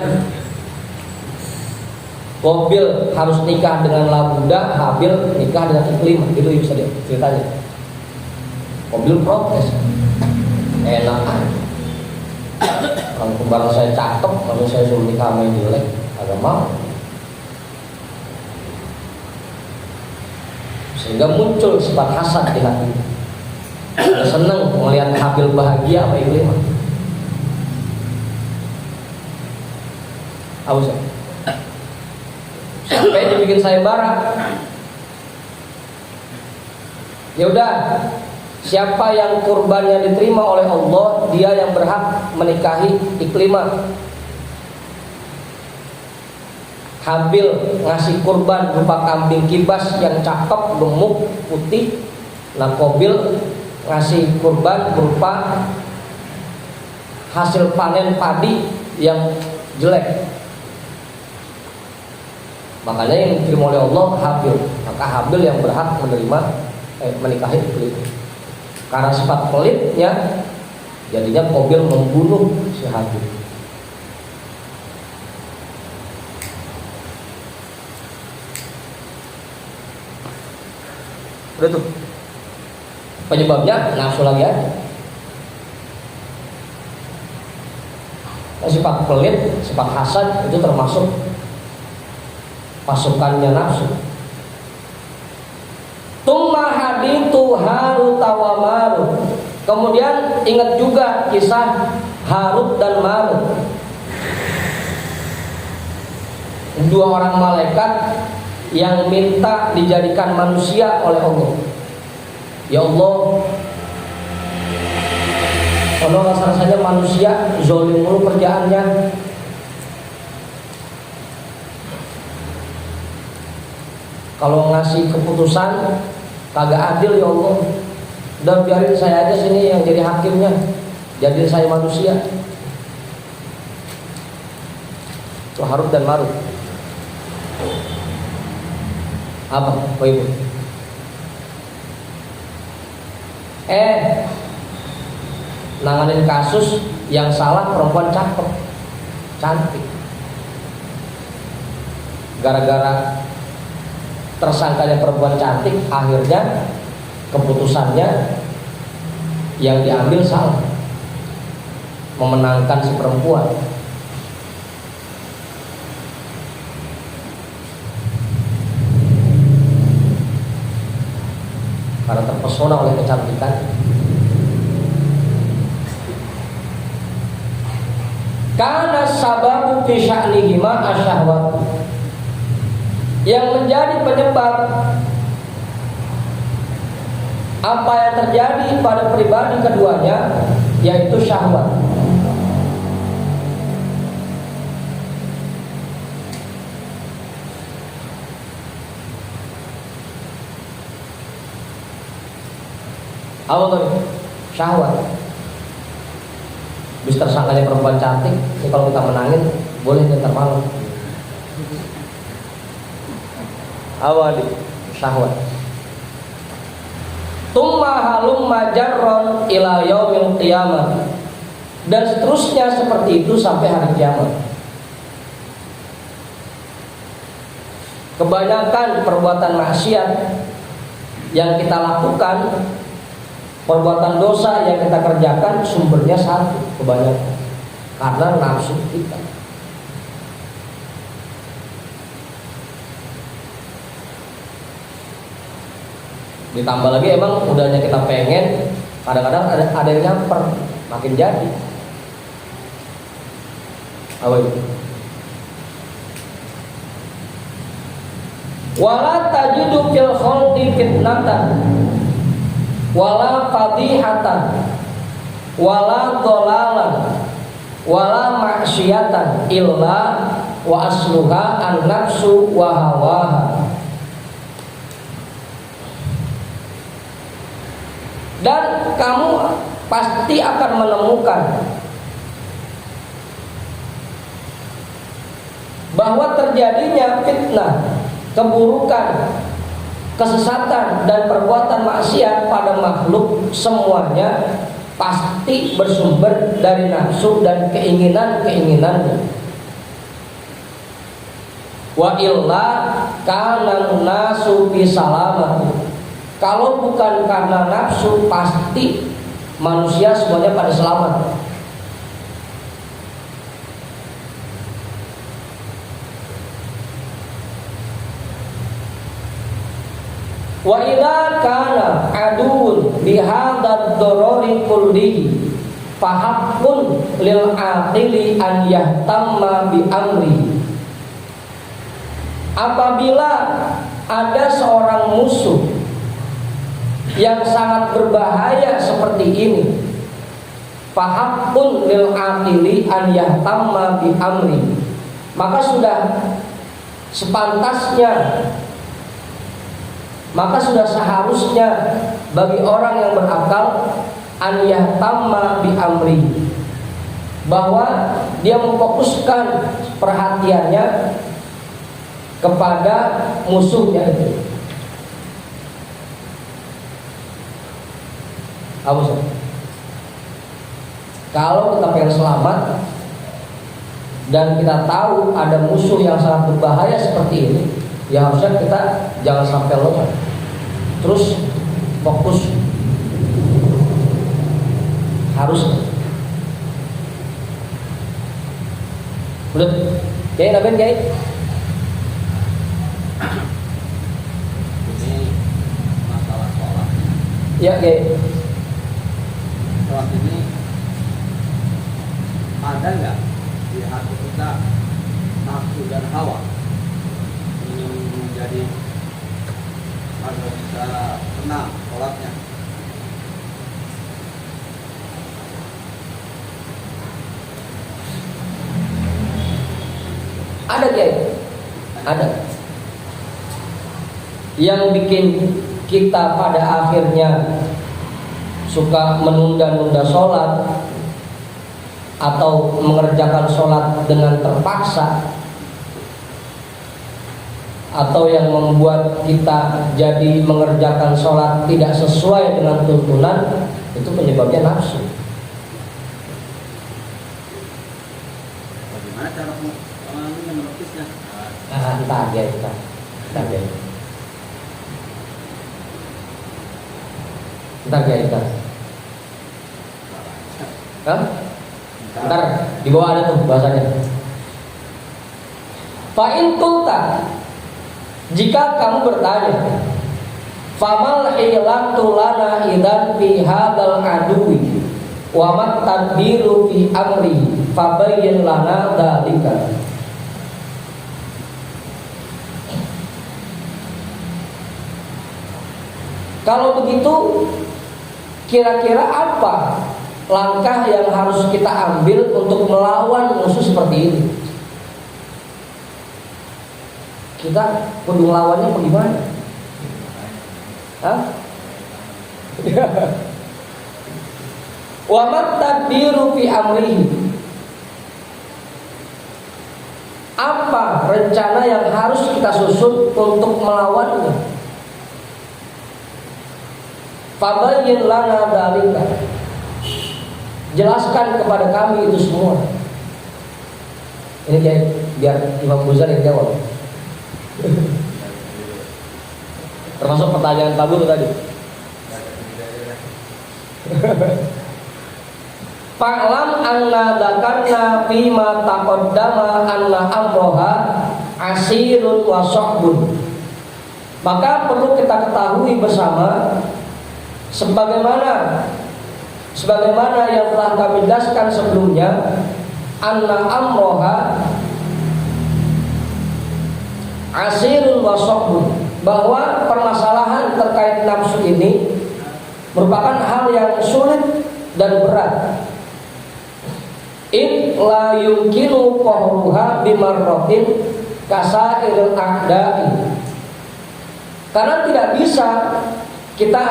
Qabil harus nikah dengan Labuda, Habil nikah dengan Iklimah. Itu bisa ceritanya. Qabil protes, enak orang kembaran saya cakep, lalu saya suruh nikah sama yang jelek, agak mau. Sehingga muncul sifat hasad di hati. Dia senang melihat Habil bahagia apa Iklimah. Aus ya? Sampai dibikin sayembara. Ya udah, siapa yang kurbannya diterima oleh Allah, dia yang berhak menikahi Iklimah. Habil ngasih kurban berupa kambing kibas yang cakep, gemuk, putih. Nah, Qabil ngasih kurban berupa hasil panen padi yang jelek. Makanya yang diterima oleh Allah Habil. Maka Habil yang berhak menikahi Iklimah. Karena sifat pelitnya, jadinya Qabil membunuh si Habil. Udah tuh. Penyebabnya nafsu lagi aja. Nah, sifat pelit, sifat hasad itu termasuk pasukannya nafsu. Tumma hadithu Harut wa Marut. Kemudian ingat juga kisah Harut dan Marut. Dua orang malaikat yang minta dijadikan manusia oleh Allah. Ya Allah, kalau rasanya manusia zolim mulu kerjaannya. Kalau ngasih keputusan kagak adil ya Allah. Udah biarin saya aja sini yang jadi hakimnya, jadiin saya manusia. Itu Harut dan Marut. Apa Pak Ibu? Nanganin kasus yang salah perempuan cakep, cantik. Gara-gara tersangkanya perempuan cantik, akhirnya keputusannya yang diambil salah, memenangkan si perempuan. Karena terpesona oleh kecantikan. Karena sababu fi sya'nihima asyahwat. Yang menjadi penyebab apa yang terjadi pada pribadi keduanya, yaitu syahwat. Apa tuh? Syahwat. Bis tersangkanya perempuan cantik, ini kalau kita menangin boleh ntar malam. Awal syahwat. Tumma halum majarron ila yaumil qiyamah. Dan seterusnya seperti itu sampai hari kiamat. Kebanyakan perbuatan maksiat yang kita lakukan, perbuatan dosa yang kita kerjakan, sumbernya satu, kebanyakan karena nafsu kita. Ditambah lagi emang udahnya kita pengen, kadang-kadang ada yang nyamper, makin jadi. Apa itu? Wala tajidu fil khalqi fitnatan wala fadihatan wala dhalalan wala ma'syatan illa wa asluha an-nafsu wa hawaha. Dan kamu pasti akan menemukan bahwa terjadinya fitnah, keburukan, kesesatan dan perbuatan maksiat pada makhluk semuanya pasti bersumber dari nafsu dan keinginan-keinginannya. Wa illa kana nasu fi salamati. Kalau bukan karena nafsu, pasti manusia semuanya pada selamat. Wa idza kana aduun bihadzal darari kullihi fahaqqun lil aqili an yahtamma bi amri. Apabila ada seorang musuh yang sangat berbahaya seperti ini, fahaqqun lil aqili an yahtamma bi amri, maka sudah sepantasnya, maka sudah seharusnya bagi orang yang berakal an yahtamma bi amri, bahwa dia memfokuskan perhatiannya kepada musuhnya itu. Apa sih? Kalau kita pengen selamat dan kita tahu ada musuh yang sangat berbahaya seperti ini, ya harusnya kita jangan sampai lengah. Terus fokus, harus. Udah, Kiai naben Kiai. Ini masalah sholat. Ya Kiai. Sholat ini ada nggak di hati kita nafsu dan hawa ingin menjadi agar bisa tenang sholatnya? Ada Kiai, ada. Yang bikin kita pada akhirnya suka menunda-nunda sholat atau mengerjakan sholat dengan terpaksa, atau yang membuat kita jadi mengerjakan sholat tidak sesuai dengan tuntunan, itu penyebabnya nafsu. Bagaimana cara melukisnya? Nah, entah ya kita. Hah? Ntar di bawah ada tuh bahasanya. Fa'in qulta, jika kamu bertanya, famal hilatu lana idan fi hadzal aduwi wa mat tadbiru fi amri fabayyin lana dzalika. Kalau begitu, kira-kira apa langkah yang harus kita ambil untuk melawan musuh seperti ini? Kita kudu ngelawannya bagaimana? Hah? Wa mat tadbiru fi amrihi. Apa rencana yang harus kita susun untuk melawannya? Fabayyin lana dzalika. Jelaskan kepada kami itu semua. Ini kayak biar Imam Ghazali yang jawab. Termasuk pertanyaan Pak Guru tadi. Fa'lam anna dzakarna fima taqaddama anna amroha asirun wa sahbun. Maka perlu kita ketahui bersama sebagaimana yang telah kami jelaskan sebelumnya, anna amroha asirun wa sahbun, bahwa permasalahan terkait nafsu ini merupakan hal yang sulit dan berat. In la yumkinu qahruha bimarratin kasairil a'da'i. Karena tidak bisa kita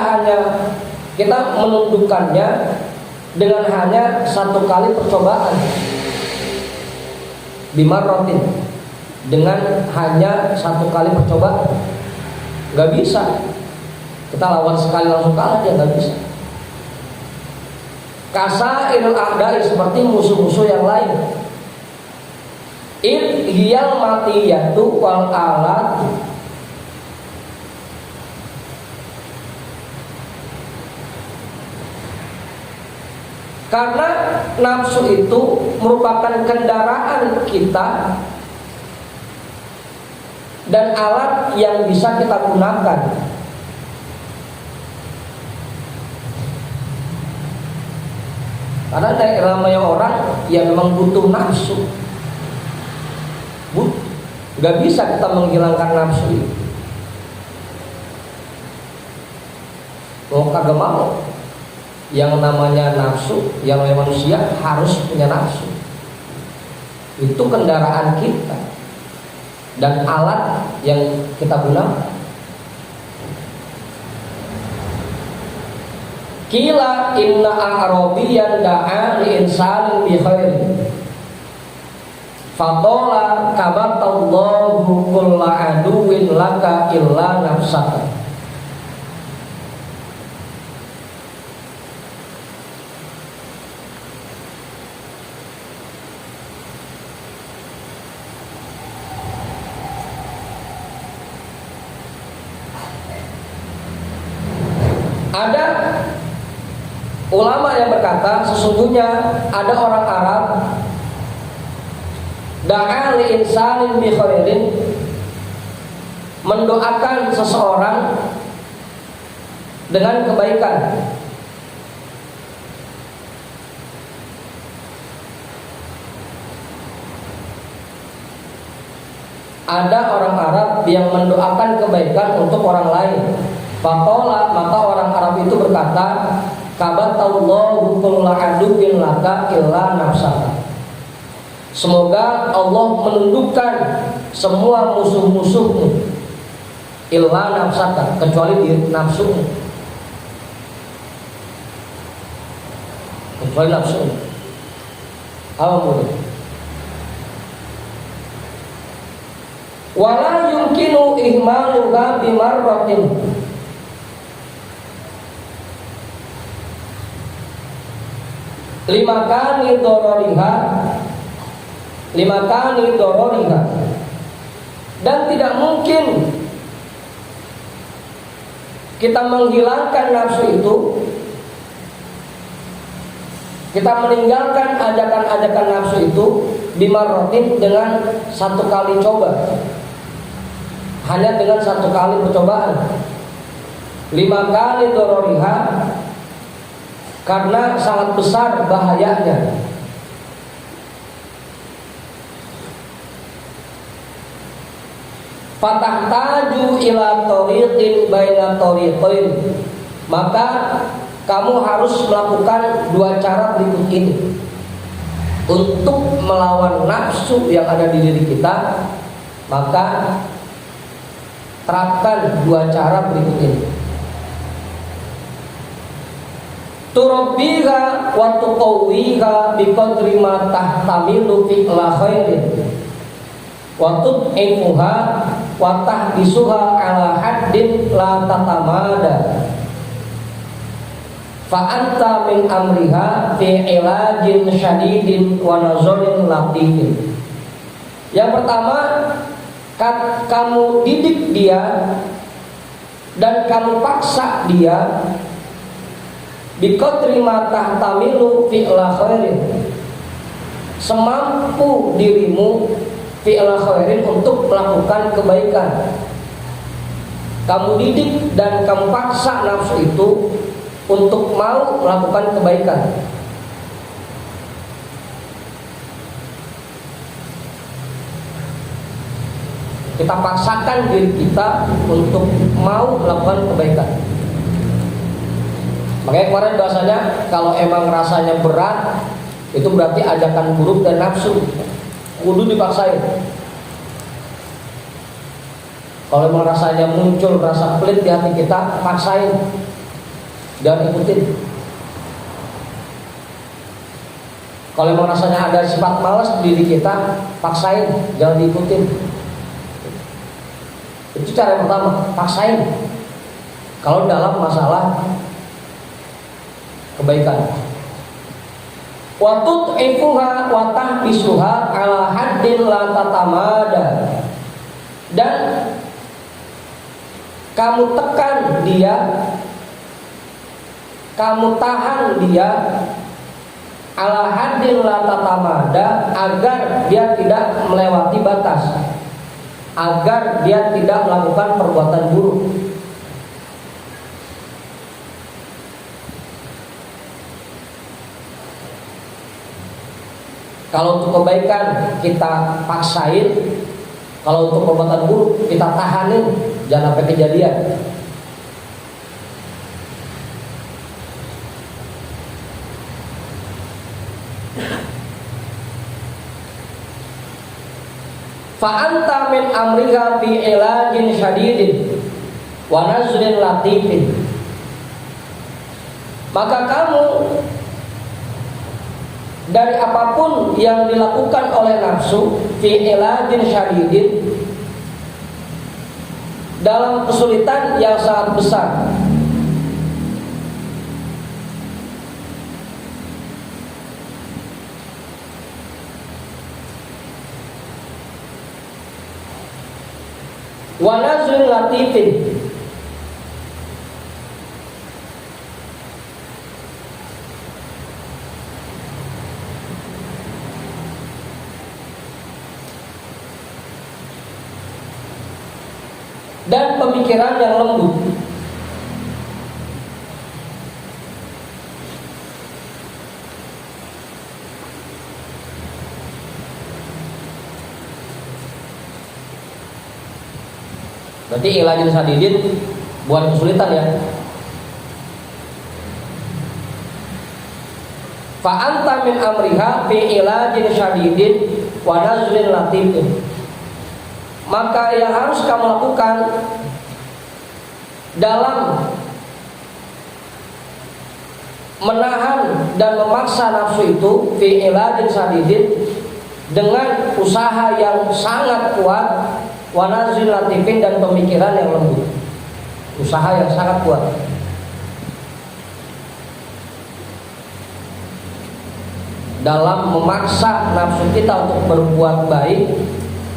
menundukkannya dengan hanya satu kali percobaan. Bimarratin, dengan hanya satu kali percobaan. Gak bisa kita lawan sekali langsung kalah, dia gak bisa. Kasairil a'da'i, seperti musuh-musuh yang lain. In hiyal matiyatu wal alat. Karena nafsu itu merupakan kendaraan kita dan alat yang bisa kita gunakan. Karena namanya orang yang memang butuh nafsu, gak bisa kita menghilangkan nafsu itu. Kagak mau. Yang namanya nafsu, yang namanya manusia harus punya nafsu. Itu kendaraan kita dan alat yang kita gunakan. Kila inna a'rabiyan da'a li insanin bi khairin faqala kabatallahu kulla aduwin laka illa nafsaka. Ada ulama yang berkata, sesungguhnya ada orang Arab da'a li insanin bi khairin, mendoakan seseorang dengan kebaikan. Ada orang Arab yang mendoakan kebaikan untuk orang lain. Faqala, maka orang Arab itu berkata, kabatallahu kulla aduwin laka illa nafsaka. Semoga Allah menundukkan semua musuh-musuhmu illa nafsaka, kecuali diri nafsumu. Kecuali nafsumu. Apa boleh? Wala yumkinu ihmaluha bimarratin. Lima kali dororiha, dan tidak mungkin kita menghilangkan nafsu itu, kita meninggalkan ajakan-ajakan nafsu itu bimarrotin, dengan satu kali coba, hanya dengan satu kali percobaan. 5 kali dororiha, karena sangat besar bahayanya. Fatahtaju ila tariqin baina tariqain, maka kamu harus melakukan 2 cara berikut ini untuk melawan nafsu yang ada di diri kita. Maka terapkan 2 cara berikut ini. Turabbiha wa tuqawwiha biqadri ma tahtamilu fi khairin wa tud'ifuha wa tahbisuha ala haddin la tatamada fa anta min amriha fi ilajin syadidin wa nazarin latifin. Yang pertama, kamu didik dia dan kamu paksa dia biqadri ma tahtamilu fi'la khairin, semampu dirimu fi'la khairin, untuk melakukan kebaikan. Kamu didik dan kamu paksa nafsu itu untuk mau melakukan kebaikan. Kita paksakan diri kita untuk mau melakukan kebaikan. Makanya kemarin bahasanya kalau emang rasanya berat, itu berarti ajakan buruk dan nafsu, kudu dipaksain. Kalau emang rasanya muncul rasa pelit di hati kita, paksain, jangan ikutin. Kalau emang rasanya ada sifat malas di diri kita, paksain, jangan diikutin. Itu cara yang pertama, paksain. Kalau dalam masalah kebaikan. Wa tut'ifuha wa tahbisuha ala haddin la tatamada. Dan kamu tekan dia, kamu tahan dia ala haddin la tatamada, agar dia tidak melewati batas, agar dia tidak melakukan perbuatan buruk. Kalau untuk kebaikan kita paksain, kalau untuk perbuatan buruk kita tahanin, jangan sampai kejadian. Fa'anta min amrika fi ilajin syadidin wa nazrin latifin. Maka kamu dari apapun yang dilakukan oleh nafsu fi ilajin syadidin, dalam kesulitan yang sangat besar, wa nazrin latifin, dan pemikiran yang lembut. Berarti ilajin sadidin buat kesulitan ya. Fa anta min amriha fi ilajin syadidin wa nazrin latifin. Maka yang harus kamu lakukan dalam menahan dan memaksa nafsu itu fi ilajin sadidin, dengan usaha yang sangat kuat, wa nazrin latifin, dan pemikiran yang lembut. Usaha yang sangat kuat. Dalam memaksa nafsu kita untuk berbuat baik,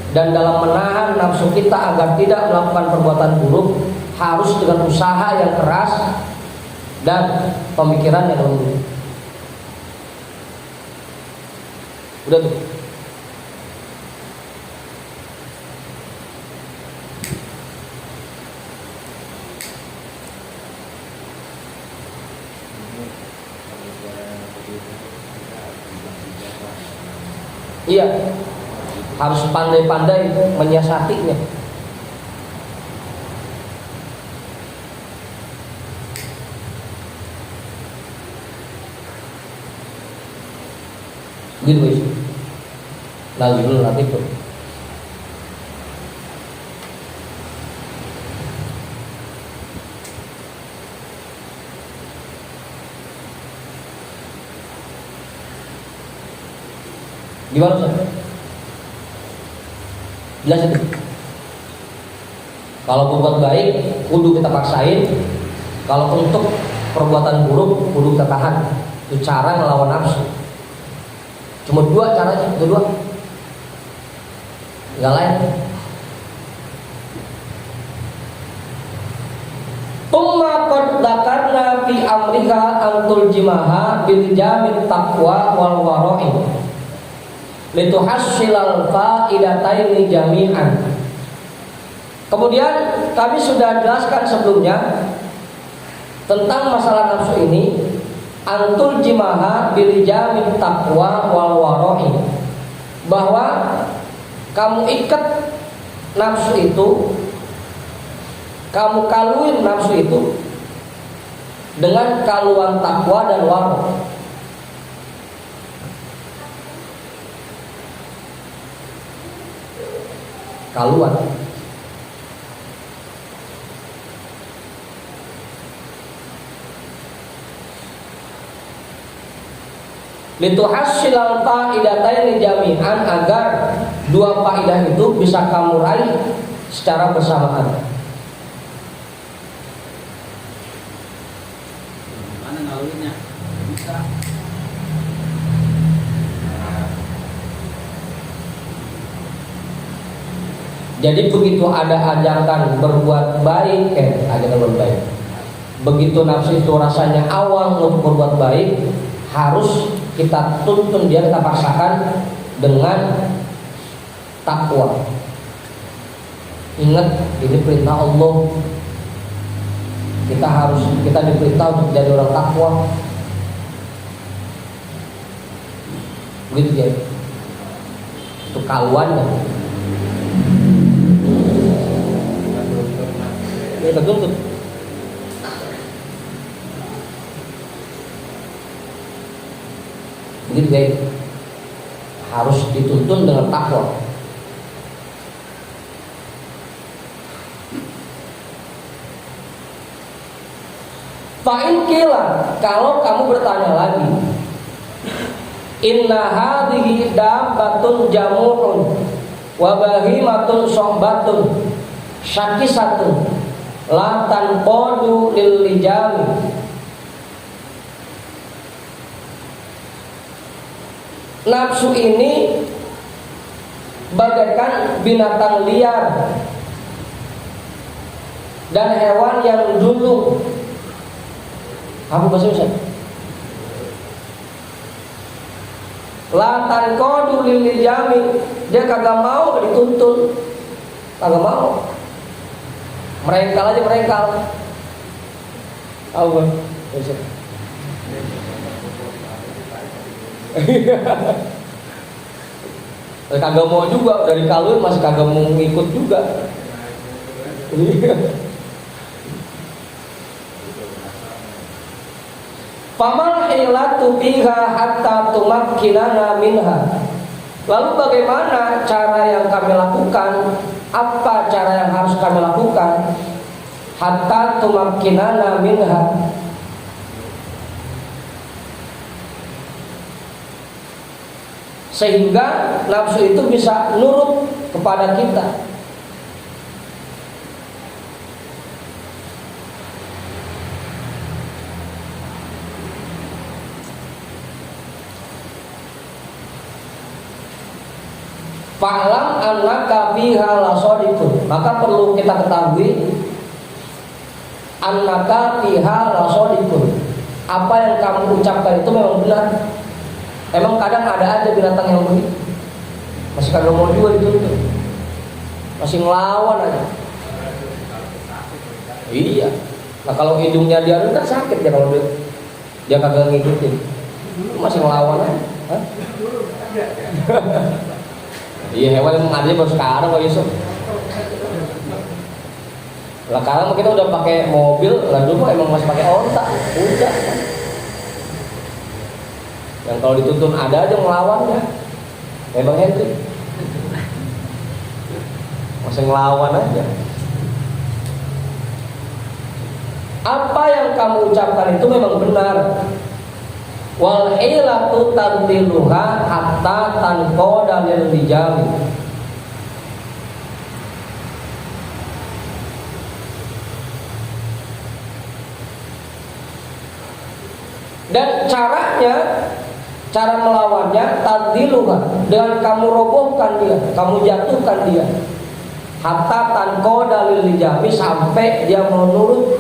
dan dalam menahan nafsu kita agar tidak melakukan perbuatan buruk, harus dengan usaha yang keras dan pemikiran yang lembut. Udah tuh. Iya, harus pandai-pandai menyiasatinya. Gitu guys. Lagi dulu nanti tuh. Gimana Ustaz? Jelas itu. Kalau berbuat baik kudu kita paksain, kalau untuk perbuatan buruk kudu kita tahan. Itu cara melawan nafsu. Cuma dua caranya, itu dua. Enggak lain. Tumma qad dzakarna fi amrika antul jimaha bil jamit taqwa wal wara'i lituhassilal fa'idataini jami'an. Kemudian kami sudah jelaskan sebelumnya tentang masalah nafsu ini, antul jimaha bil jamit taqwa wal wara'i, bahwa kamu ikat nafsu itu, kamu kaluin nafsu itu dengan kaluan takwa dan wara. Kaluan. Lituhassilal faidataini jami'an, agar dua faidah itu bisa kamu raih secara bersamaan. Mana ngaluinnya? Bisa. Jadi begitu ada ajakan berbuat baik, ajakan berbaik. Begitu nafsu itu rasanya awal untuk berbuat baik, harus kita tuntun dia, kita paksakan dengan takwa. Ingat, ini perintah Allah. Kita diperintah untuk jadi orang takwa. Begitu ya. Itu kaluannya. Kita tuntut. Begitu guys, harus dituntun dengan takwa. Fa'in kila, kalau kamu bertanya lagi, inna hadhihi dabbatun jamu'un wa bahimatun sohbatun syakisatun la tanqadu lil lijami. Nafsu ini bagaikan binatang liar dan hewan yang dulu. Apa bahasa Indonesia? Latan kodu lili jami, dia kagak mau dituntun, kagak mau. Merengkal aja merengkal. Tahu kan? Kagak mau juga, dari kalun masih kagak mau ngikut juga. Famal hilatu biha hatta tumakkinana minha. Lalu bagaimana cara yang kami lakukan? Apa cara yang harus kami lakukan? Hatta tumakkinana minha, sehingga nafsu itu bisa nurut kepada kita. Fa'lam annaka fiha lasadiqun, maka perlu kita ketahui annaka fiha lasadiqun, apa yang kamu ucapkan itu memang benar. Emang kadang ada aja binatang yang begitu, masih kagak mau juga dituntut, masih ngelawan aja. Iya. Nah kalau hidungnya dia kan sakit ya, kalau dia kagak ngikutin, masih ngelawan aja. Hah? Iya, hewan emang adanya baru sekarang Pak Yusuf. Lah sekarang kita udah pakai mobil, lah dulu emang masih pakai onta, udah. Yang kalau dituntun ada aja ngelawannya. Kayak Bang Hendrik, masih ngelawan aja. Apa yang kamu ucapkan itu memang benar. Wal hilatu tantiluha hatta tanqada lil lijami. Dan caranya, cara melawannya tantiluha, dengan kamu robohkan dia, kamu jatuhkan dia. Hatta tanqada lil lijami, sampai dia mau nurut,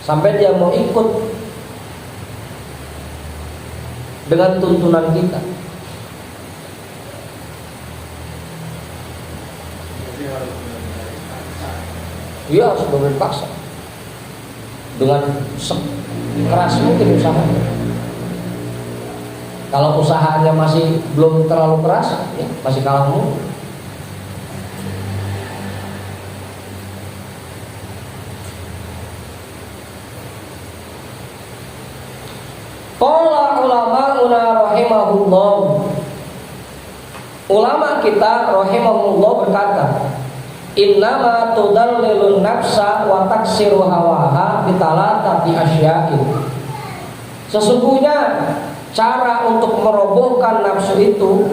sampai dia mau ikut dengan tuntunan kita. Dia harus benar paksa dengan keras mungkin usahanya. Kalau usahanya masih belum terlalu keras, ya, masih kalah mulu. Qala ulama'una rahimahullah. Ulama kita rahimahullah berkata, innama tudallilun nafsa wa taksiru hawaha bitalatati asya'in. Sesungguhnya cara untuk merobohkan nafsu itu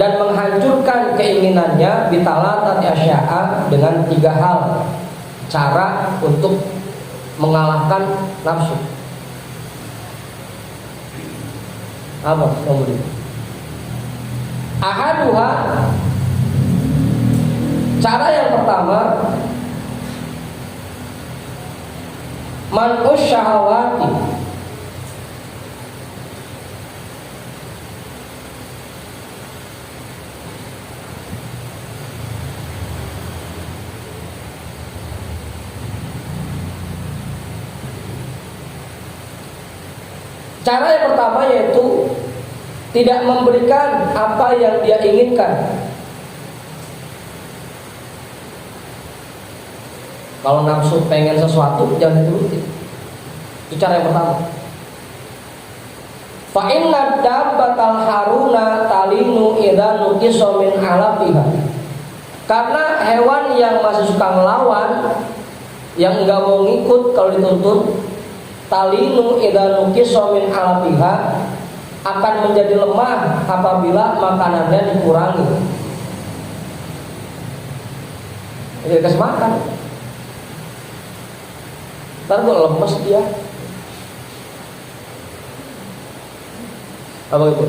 dan menghancurkan keinginannya bitalatati asya'a, dengan 3 hal cara untuk mengalahkan nafsu. Apa kemudian? Ahaduha, cara yang pertama, man'us syahawati, cara yang pertama yaitu tidak memberikan apa yang dia inginkan. Kalau nafsu pengen sesuatu jangan dituruti. Itu cara yang pertama. Fa inna dabbatal haruna talinu idza nuqisa min alafiha. Karena hewan yang masih suka ngelawan, yang enggak mau ngikut kalau dituntun, talinu idza nuqisa min alafiha, akan menjadi lemah apabila makanannya dikurangi. Jadi kasih makan, ntar gue lemes dia. Apa itu?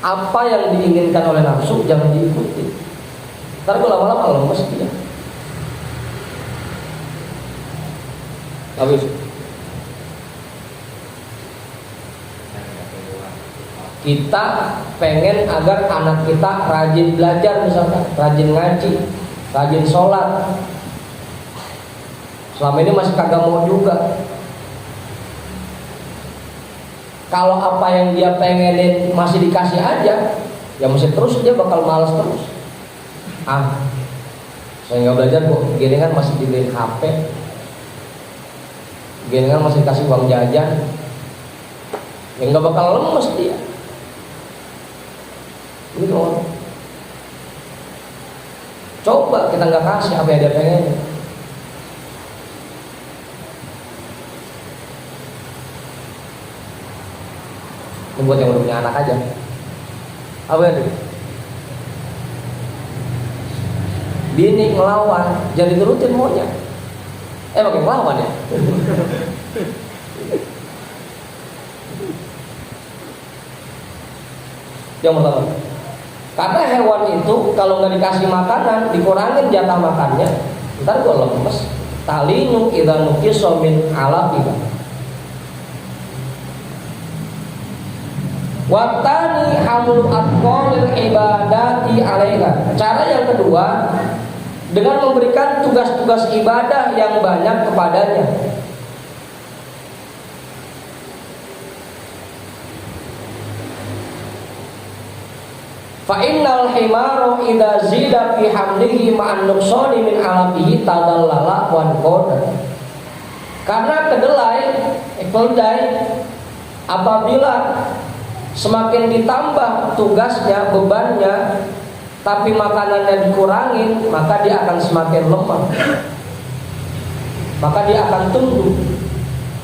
Apa yang diinginkan oleh nafsu jangan diikuti. Ntar gue lama-lama lemes dia. Apa itu? Kita pengen agar anak kita rajin belajar, misalkan rajin ngaji, rajin sholat. Selama ini masih kagak mau juga. Kalau apa yang dia pengenin masih dikasih aja, ya masih terus, dia bakal malas terus. Saya nggak belajar kok, gini kan masih dibeliin HP, gini kan masih dikasih uang jajan, ya nggak bakal lemes dia. Gitu. Coba kita nggak kasih apa yang dia pengen. Ini buat yang udah punya anak aja. Apa itu? Bini ngelawan, jadi turutin maunya. Makin ngelawan ya. Yang pertama, karena hewan itu kalau nggak dikasih makanan, dikurangin jatah makannya, ntar gue lemes. Talinu idza nuqisa min alafiha. Watani hamlu atqalil ibadati alaiha. Cara yang kedua, dengan memberikan tugas-tugas ibadah yang banyak kepadanya. Fa innal himara idza zida fi hamlihi ma'an nuqsani min alafihi tadallala wan qada. Karena keledai apabila semakin ditambah tugasnya, bebannya, tapi makanannya dikurangin, maka dia akan semakin lemah. Maka dia akan tunduk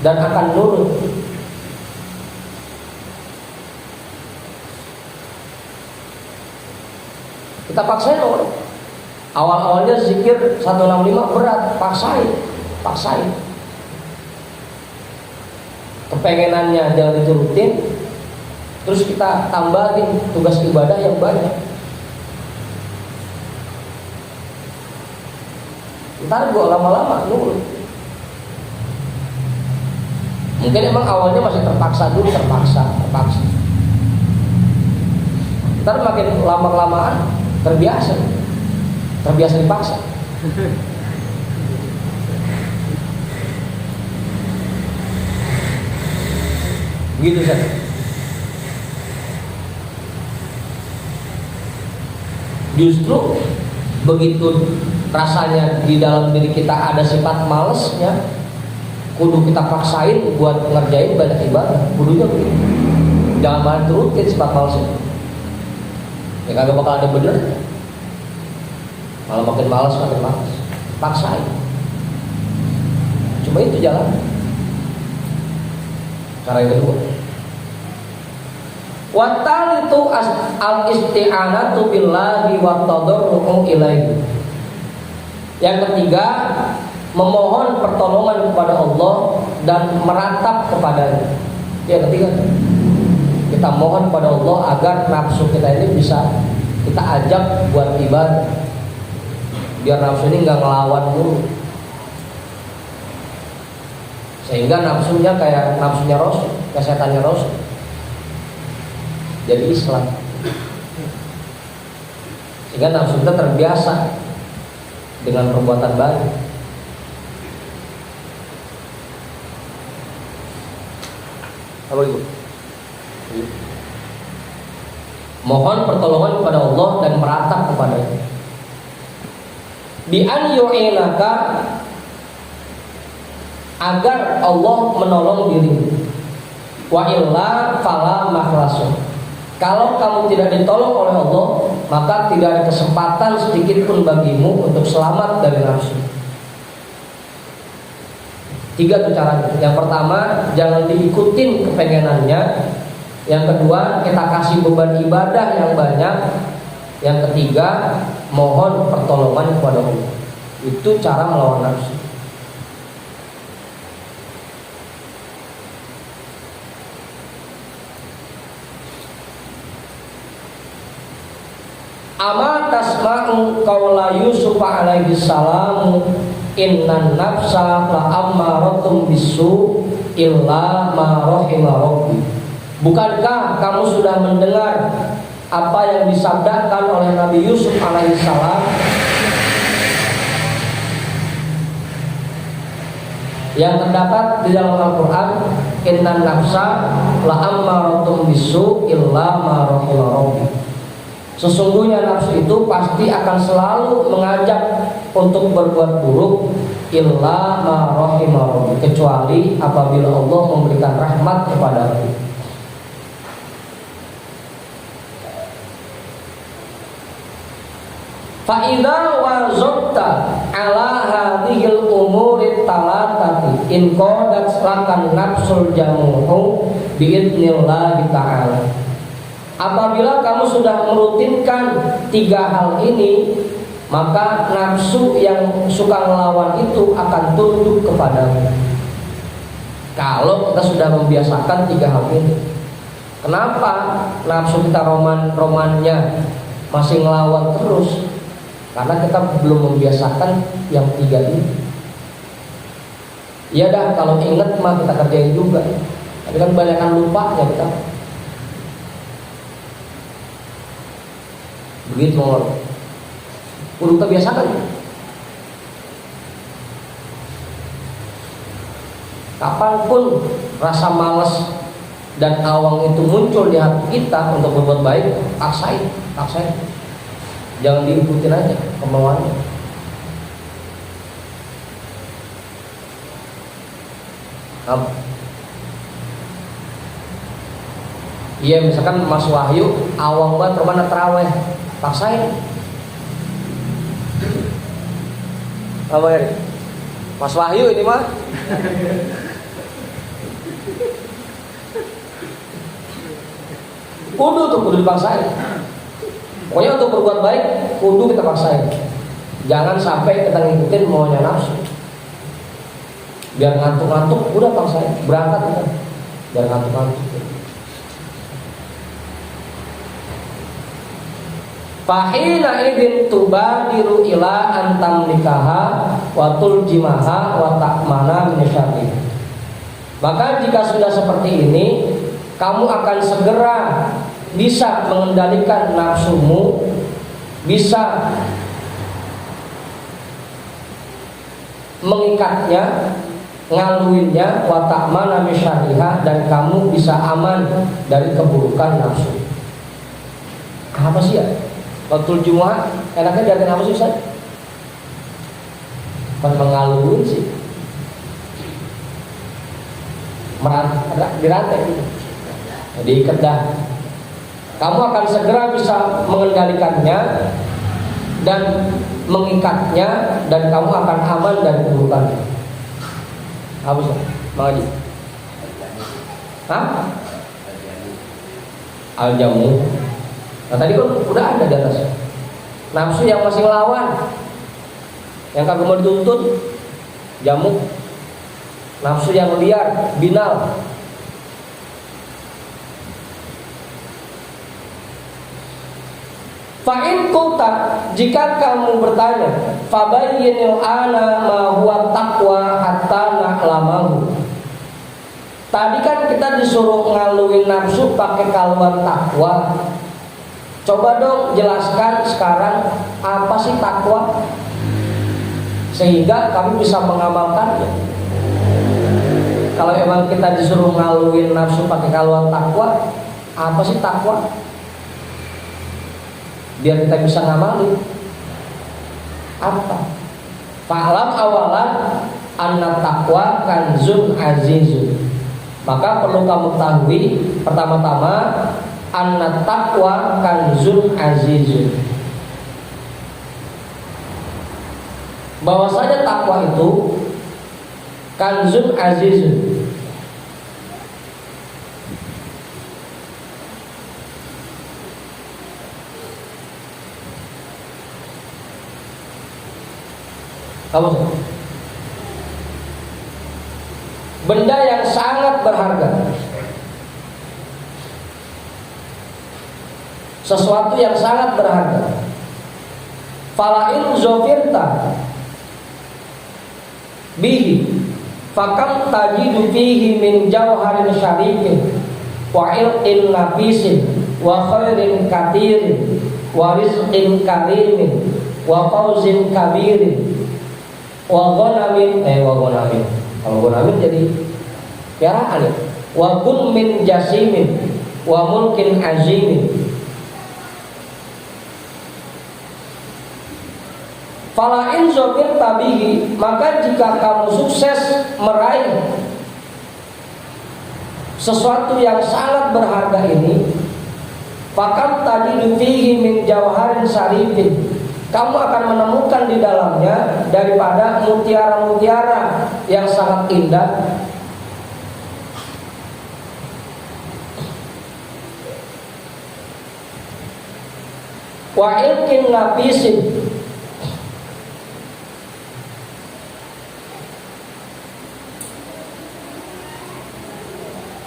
dan akan nurut. Kita paksain orang. Awal-awalnya zikir 165 berat, paksain. Kepengenannya jangan diturutin. Terus kita tambahin tugas ibadah yang banyak. Ntar gue lama-lama nurut. Mungkin emang awalnya masih terpaksa. Ntar makin lama-kelamaan terbiasa dipaksa. Gitu saja. Justru begitu rasanya di dalam diri kita ada sifat malesnya, kudu kita paksain buat ngerjain banyak ibadah, kudunya begitu. Jangan malah turutin sifat malas itu. Ya kagak bakal ada bener. Malah makin malas. Paksain. Cuma itu jalan. Cara yang kedua. Watal itu al-isti'anatu billahi wa tadarru'u ilaihi. Yang ketiga, memohon pertolongan kepada Allah dan meratap kepadanya. Yang ketiga, kita mohon kepada Allah agar nafsu kita ini bisa kita ajak buat ibadah, biar nafsu ini nggak ngelawan dulu, sehingga nafsunya kayak nafsunya Rasul, kayak setannya Rasul, jadi Islam, sehingga nafsu kita terbiasa dengan perbuatan baik. Apa itu? Mohon pertolongan kepada Allah dan meratap kepadanya. Bi an yu'inaka, agar Allah menolong dirimu. Wa illa fala makhlasun. Kalau kamu tidak ditolong oleh Allah, maka tidak ada kesempatan sedikit pun bagimu untuk selamat dari nafsu. 3 tuh caranya. Yang pertama, jangan diikutin kepengenannya. Yang kedua, kita kasih beban ibadah yang banyak. Yang ketiga, mohon pertolongan kepada Allah. Itu cara melawan nafsu. Ama tasma'u qaula Yusuf alaihi salam, innan nafsa la ammaratum bisu illa ma rahima rabbi. Bukankah kamu sudah mendengar apa yang disabdakan oleh Nabi Yusuf alaihi salam yang terdapat di dalam Al-Qur'an, innan nafsa la ammaratum bisu illa ma rahima rabbi. Sesungguhnya nafsu itu pasti akan selalu mengajak untuk berbuat buruk, illa ma rahima rabbi, kecuali apabila Allah memberikan rahmat kepadamu. Fa idza wazabta ala hadhil umuri talatati in qadat lakan nafsul jamuhu bi idznillah ta'ala. Apabila kamu sudah merutinkan 3 hal ini, maka nafsu yang suka melawan itu akan tunduk kepadamu. Kalau kita sudah membiasakan 3 hal ini. Kenapa nafsu kita romannya masih ngelawan terus? Karena kita belum membiasakan yang 3 ini. Ya dah, kalau ingat mah kita kerjain juga. Tapi kan banyakkan lupanya kita. Begitu mau kudu kita biasakan. Kapanpun rasa malas dan awang itu muncul di hati kita untuk berbuat baik, paksain. Jangan diikutin aja kemauannya. Iya, misalkan Mas Wahyu awang banget romana terawih, paksain. Apa ya? Mas Wahyu ini mah kudu dipaksain. Pokoknya untuk berbuat baik kudu kita paksain. Jangan sampai kita ngikutin maunya nafsu. Biar ngantuk-ngantuk udah paksain, berangkat kita. Biar ngantuk-ngantuk. Fahina idin tubadiru ila antam nikaha wa tuljimaha wa ta'mana min syarri. Maka jika sudah seperti ini, kamu akan segera bisa mengendalikan nafsumu, bisa mengikatnya, ngaluinnya, wa ta'mana min syarriha, dan kamu bisa aman dari keburukan nafsu. Apa sih ya? Waktu Jumat enaknya jagain apa sih Ustaz? Pas mengaluin sih. dirantai gitu. Diikat dah. Kamu akan segera bisa mengendalikannya dan mengikatnya, dan kamu akan aman dari keburukan. Apa sih, Bang Haji? Hah? Al-jamu. Nah tadi kan udah ada di atas. Nafsu yang masih ngelawan, yang kagak mau dituntut, jamu. Nafsu yang liar, binal. Fa'in qulta, jika kamu bertanya, fabayyinil ana ma huwa taqwa hatta na'lamahu. Tadi kan kita disuruh ngaluin nafsu pakai kaluan takwa. Coba dong jelaskan sekarang apa sih takwa, sehingga kami bisa mengamalkannya. Kalau emang kita disuruh ngaluin nafsu pakai kaluan takwa, apa sih takwa? Biar kita bisa ngamalin. Apa? Fa'lam awalan anna taqwa kanzun azizun. Maka perlu kamu ketahui pertama-tama anna taqwa kanzun azizun, bahwasanya takwa itu kanzun azizun, benda yang sangat berharga, sesuatu yang sangat berharga. Falain zofirta bihi fakam tajidu fihi min jawharin syarifin wa ilqin nafisin wa khairin katirin wa rizqin karimin wa fawzin kabirin wa ghanamin kalau ghanamin jadi piaraan ya. Wa gunmin jasimin wa mulkin azimin. Fala in zofir tabihi, maka jika kamu sukses meraih sesuatu yang sangat berharga ini, fakam tajidu fihi min jawharin syarifin, kamu akan menemukan di dalamnya daripada mutiara-mutiara yang sangat indah. Wa ilkin nafisin,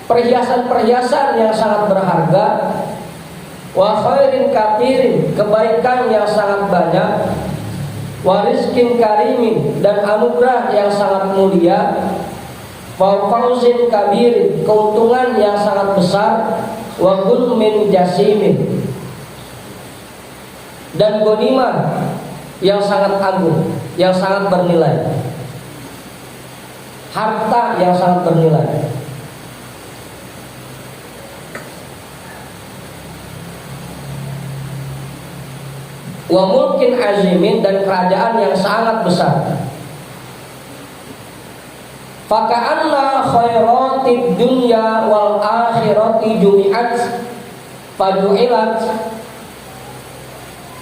perhiasan-perhiasan yang sangat berharga. Wa khairin katirin, kebaikan yang sangat banyak. Wa rizkin karimin, dan anugerah yang sangat mulia. Wa fawzin kabirin, keuntungan yang sangat besar. Wa gunmin jasimin, dan ghanimah yang sangat agung, yang sangat bernilai, harta yang sangat bernilai. Wa mulkin azimin, dan kerajaan yang sangat besar. Faka'anna khairatid dunya wal akhirati jumi'at faju'ilat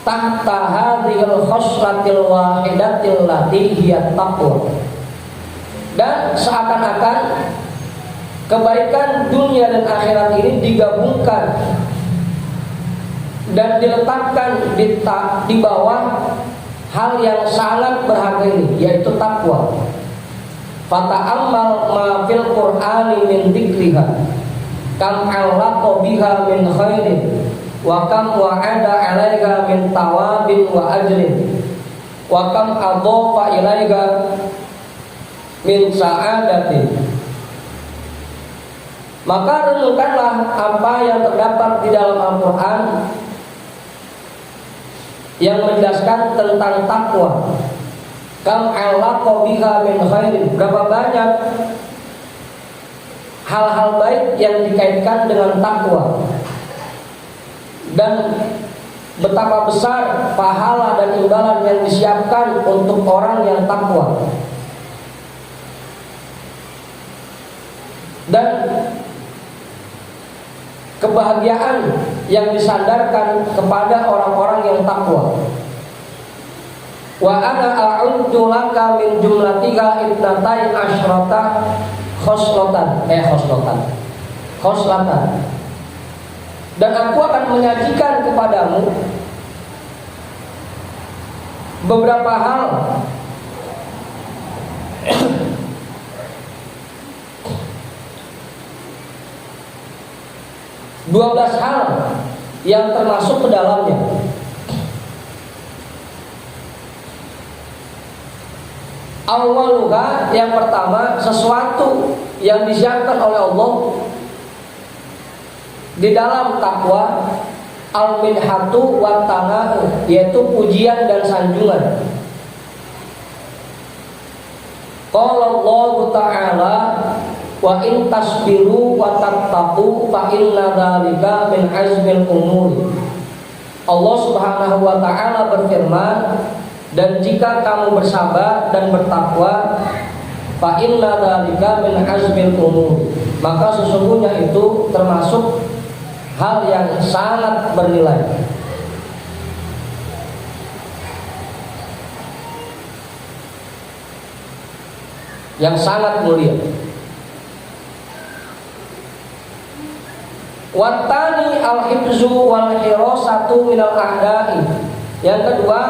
tahta hadhil khoslatil wahidatil lati hiya taqwa. Dan seakan-akan kebaikan dunia dan akhirat ini digabungkan dan diletakkan di bawah hal yang sangat berharga ini, yaitu takwa. Fata'ammal ma fil Qur'ani min dzikriha kam alaqa biha min khairin wa kam wa'ada 'alaika min tawabin wa ajrin wa kam adhafa ilaika min sa'adatin. Maka renungkanlah apa yang terdapat di dalam Al-Quran yang menjelaskan tentang takwa. Kam alaqa biha min khairin, berapa banyak hal-hal baik yang dikaitkan dengan takwa, dan betapa besar pahala dan imbalan yang disiapkan untuk orang yang takwa. dan kebahagiaan yang disandarkan kepada orang-orang yang takwa. Wa ana a'udzu laka min jumlatika itnatai asyrata khoslatan. Dan aku akan menyajikan kepadamu beberapa hal (12 hal yang termasuk ke dalamnya. Awaluha, yang pertama, sesuatu yang disiapkan oleh Allah di dalam takwa, al-minhatu wa tana'u, yaitu pujian dan sanjungan. Qala Allah Ta'ala, wa in tasbiru wa tattaqu fa inna dzalika min azmil umur. Allah Subhanahu wa taala berfirman, dan jika kamu bersabar dan bertakwa, fa inna dzalika min azmil umur, maka sesungguhnya itu termasuk hal yang sangat bernilai. Yang sangat mulia. Watani al-hibzu wal hirasatu minal a'da'i. Yang kedua,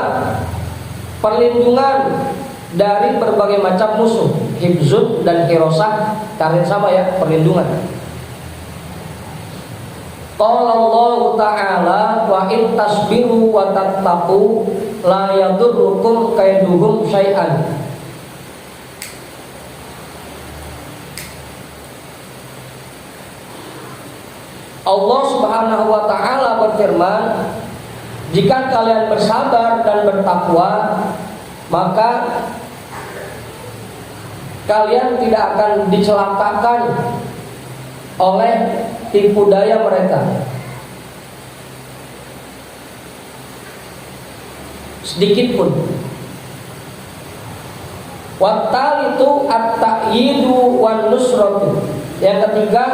perlindungan dari berbagai macam musuh. Hibzun dan hirasah karena sama ya, perlindungan. Qala Allah Ta'ala, wa in tasbiru wa tattaqu la yadurrukum kaiduhum syai'an. Allah Subhanahu wa taala berfirman, jika kalian bersabar dan bertakwa, maka kalian tidak akan dicelakakan oleh tipu daya mereka sedikit pun. Wattal itu at-ta'yidu wan nusratu. Yang ketiga,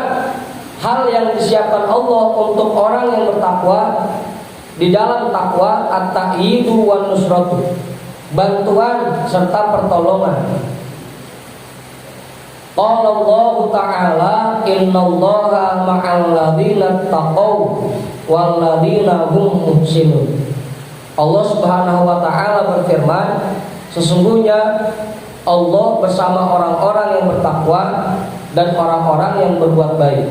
hal yang disiapkan Allah untuk orang yang bertakwa, di dalam takwa, at-ta'yidu wan nusratu, bantuan serta pertolongan. Qala Allah Ta'ala, innallaha ma'al ladzina taqaw wal ladzina hum muhsinun. Allah Subhanahu wa taala berfirman, sesungguhnya Allah bersama orang-orang yang bertakwa dan orang-orang yang berbuat baik.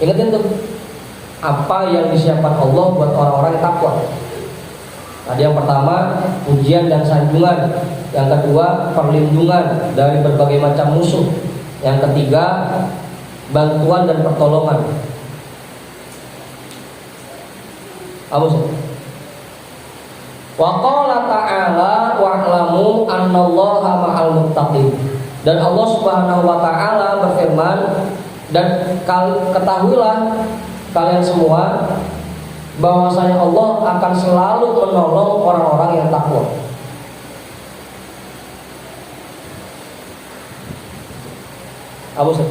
Ingatin tuh apa yang disiapkan Allah buat orang-orang yang takwa. Tadi yang pertama, pujian dan sanjungan. Yang kedua, perlindungan dari berbagai macam musuh. Yang ketiga, bantuan dan pertolongan. Wa qala ta'ala wa'lamu annallaha ma'al muttaqin. Dan Allah Subhanahu wa taala berfirman, dan ketahuilah kalian semua bahwasanya Allah akan selalu menolong orang-orang yang takwa. Abu Ustaz.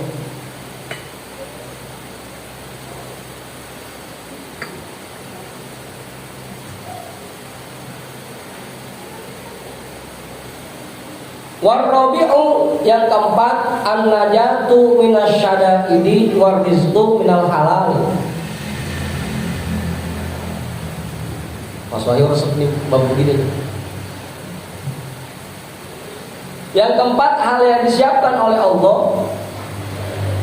Warrabi'u, yang keempat, an-najatu minasyada'idi warizqu minal halal. Mas Wahyu resep nih bab begini. Yang keempat, hal yang disiapkan oleh Allah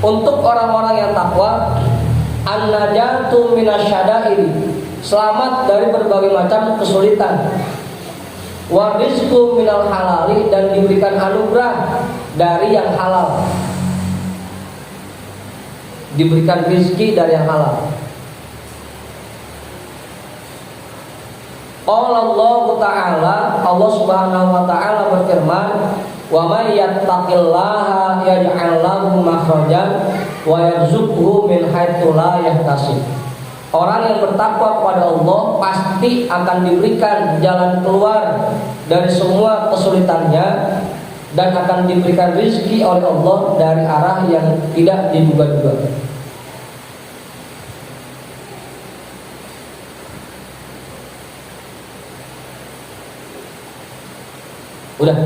untuk orang-orang yang takwa, an-najatu minasyada'idi, selamat dari berbagai macam kesulitan. Warizqu minal halali, dan diberikan anugerah dari yang halal, diberikan rezeki dari yang halal. Allah Ta'ala, Allah Subhanahu wa taala berfirman, wa may yattaqillaha yaj'al lahu makhrajan wa yarzuqhu min haitsu la yahtasib. Orang yang bertakwa kepada Allah pasti akan diberikan jalan keluar dari semua kesulitannya dan akan diberikan rezeki oleh Allah dari arah yang tidak diduga-duga. Udah.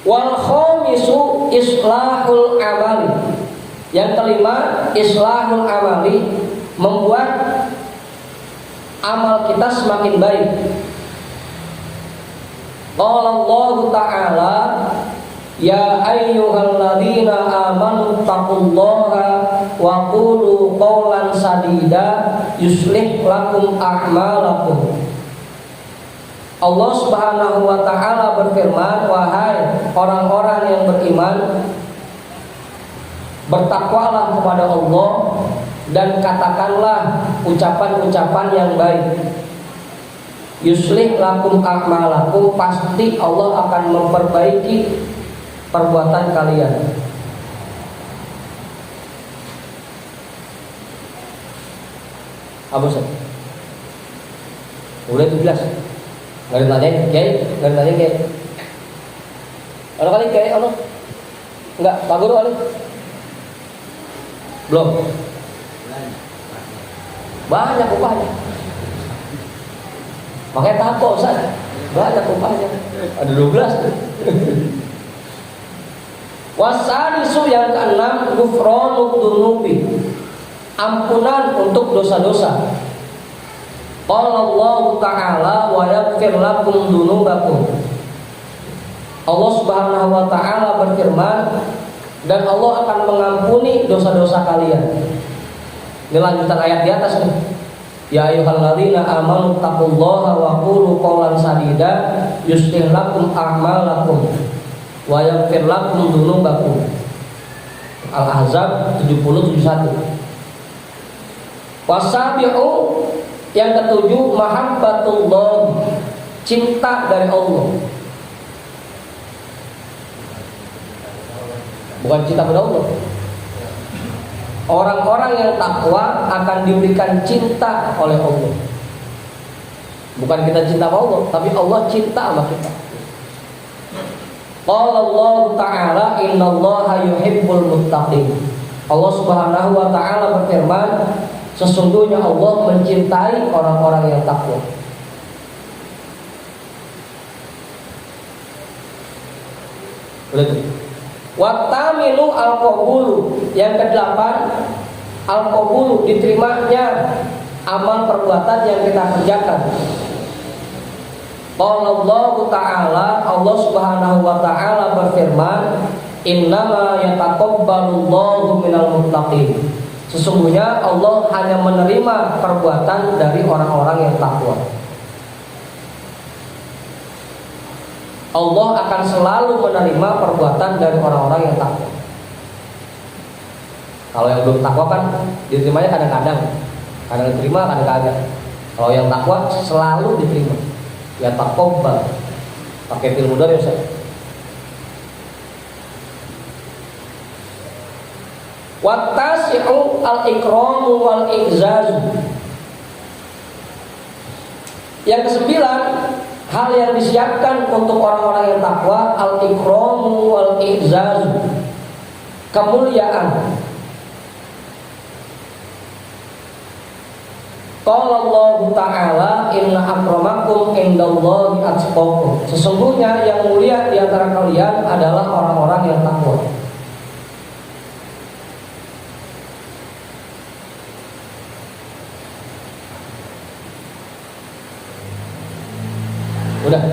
Wal khamisu islahul amali. Yang kelima, islahul amali, membuat amal kita semakin baik. Qala Allah Ta'ala, ya ayyuhalladzina amanu taqullaha wa qulu qawlan sadida yuslih lakum a'malakum. Allah Subhanahu wa Ta'ala berfirman, wahai orang-orang yang beriman, bertakwalah kepada Allah dan katakanlah ucapan-ucapan yang baik. Yuslih lakum a'malakum, pasti Allah akan memperbaiki perbuatan kalian. Apa sih? Udah 17. Nggak ditanyain, Kiai? Nggak ditanyain, Kiai? Ada kali, Kiai? Ada? Enggak, Pak Guru ada? Belum? Banyak upahnya. Makanya takut, Ustaz. Banyak upahnya. Ada 12 tuh. Wasadisu yang keenam, ghufranu dzunubi, ampunan untuk dosa-dosa. Qala Allah Ta'ala wa yaghfir lakum dzunubakum. Allah Subhanahu wa Ta'ala berfirman, dan Allah akan mengampuni dosa-dosa kalian. Ini lanjutan ayat di atas nih. Ya ayyuhalladzina amanu taqullaha wa qulu qawlan sadida yuslih lakum a'malakum wa yaghfir lakum dzunubakum. Al-Ahzab 70-71. Wasabi'u, yang ketujuh, mahabbatullah, cinta dari Allah. Bukan cinta pada Allah. Orang-orang yang takwa akan diberikan cinta oleh Allah. Bukan kita cinta sama Allah, tapi Allah cinta sama kita. Qala Allah Ta'ala, innallaha yuhibbul muttaqin. Allah Subhanahu wa Ta'ala berfirman, sesungguhnya Allah mencintai orang-orang yang takwa. Boleh tuh. Watamilu al-qabulu, yang kedelapan, al-qabulu, diterimanya amal perbuatan yang kita kerjakan. Qala Allah Ta'ala, Allah Subhanahu wa Ta'ala berfirman, innama yataqabbalullahu minal muttaqin. Sesungguhnya Allah hanya menerima perbuatan dari orang-orang yang takwa. Allah akan selalu menerima perbuatan dari orang-orang yang takwa. Kalau yang belum takwa kan diterimanya kadang-kadang, kadang diterima, kadang kagak. Kalau yang takwa selalu diterima. Ya taqabbal. Pakai fi'il mudhari ya, Ustaz. Wattasi'u al-ikramu wal i'zazu. Yang kesembilan, hal yang disiapkan untuk orang-orang yang takwa, al-ikramu wal i'zazu, kemuliaan. Qala Allah Ta'ala, inna akramakum indallahi atqakum. Sesungguhnya yang mulia di antara kalian adalah orang-orang yang takwa. Udah.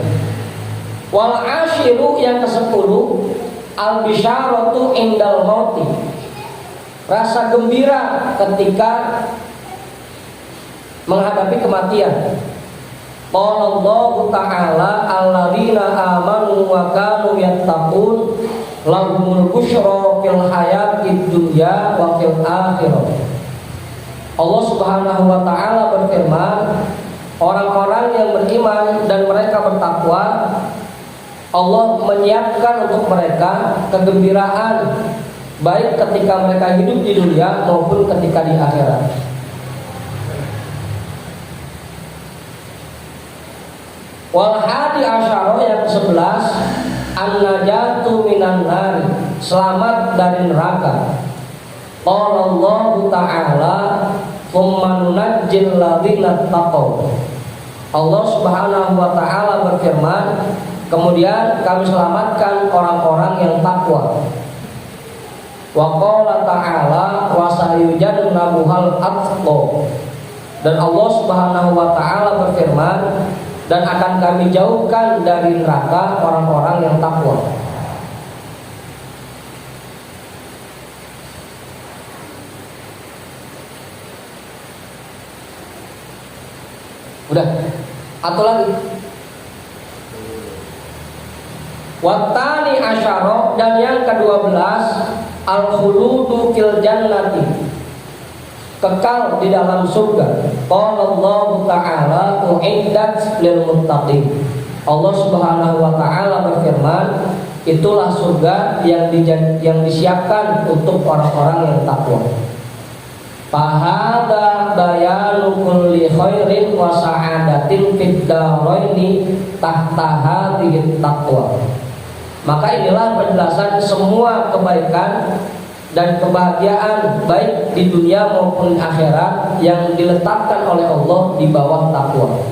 Wal ashiru, yang ke-10, al bisyaratu indal mauti, rasa gembira ketika menghadapi kematian. Qala Allah Ta'ala, alladzina amanu wa kanu yattaqun lahumul busyra fil hayatid dunya wa fil akhirah. Allah Subhanahu wa Ta'ala berfirman, orang-orang yang beriman dan mereka bertakwa, Allah menyiapkan untuk mereka kegembiraan baik ketika mereka hidup di dunia maupun ketika di akhirat. Wal hadi asyara yang ke-11 an-najatu minan nar, selamat dari neraka. Qala Allah Ta'ala tsumma nunajjil ladzina taqaw. Allah Subhanahu wa taala berfirman, kemudian kami selamatkan orang-orang yang takwa. Wa qala ta'ala wa sayujannabuhal atqa. Dan Allah Subhanahu wa taala berfirman, dan akan kami jauhkan dari neraka orang-orang yang takwa. Udah, atau lagi. Watani asyara, dan yang ke-12 al-khuludu fil jannati, kekal di dalam surga. Qala Allah Ta'ala u'iddat lil muttaqin. Allah Subhanahu wa taala berfirman, itulah surga yang disiapkan untuk orang-orang yang takwa. Fahada bayanu kulli khairin wa sa'adatin fid daraini tahta hadhihi taqwa. Maka inilah penjelasan semua kebaikan dan kebahagiaan baik di dunia maupun akhirat yang diletakkan oleh Allah di bawah takwa.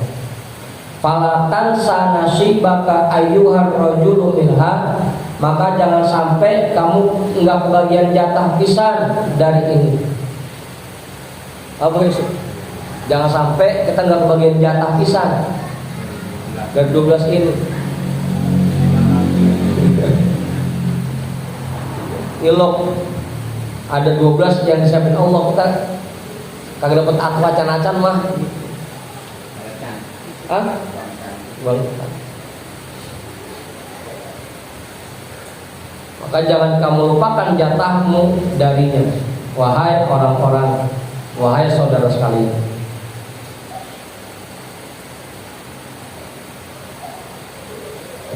Fala tansa nasibaka ayyuhar rajulu minha, maka jangan sampai kamu enggak kebagian jatah pisan dari ini. Apa itu? Jangan sampai kita enggak kebagian jatah pisan dari 12 ini. Ilok ada 12 yang disiapin Allah, kita kagak dapat akwa acan-acan mah. Hah? Maka jangan kamu lupakan jatahmu darinya, wahai orang-orang, wahai saudara sekalian.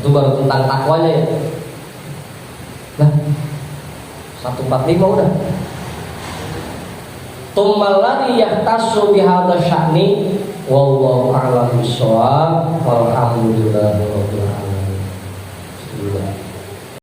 Itu baru tentang takwanya ya. Nah, 145 udah. Tummalladzi yahtassu bihadza sya'ni wallahu a'lam bissawab walhamdulillahi rabbil alamin.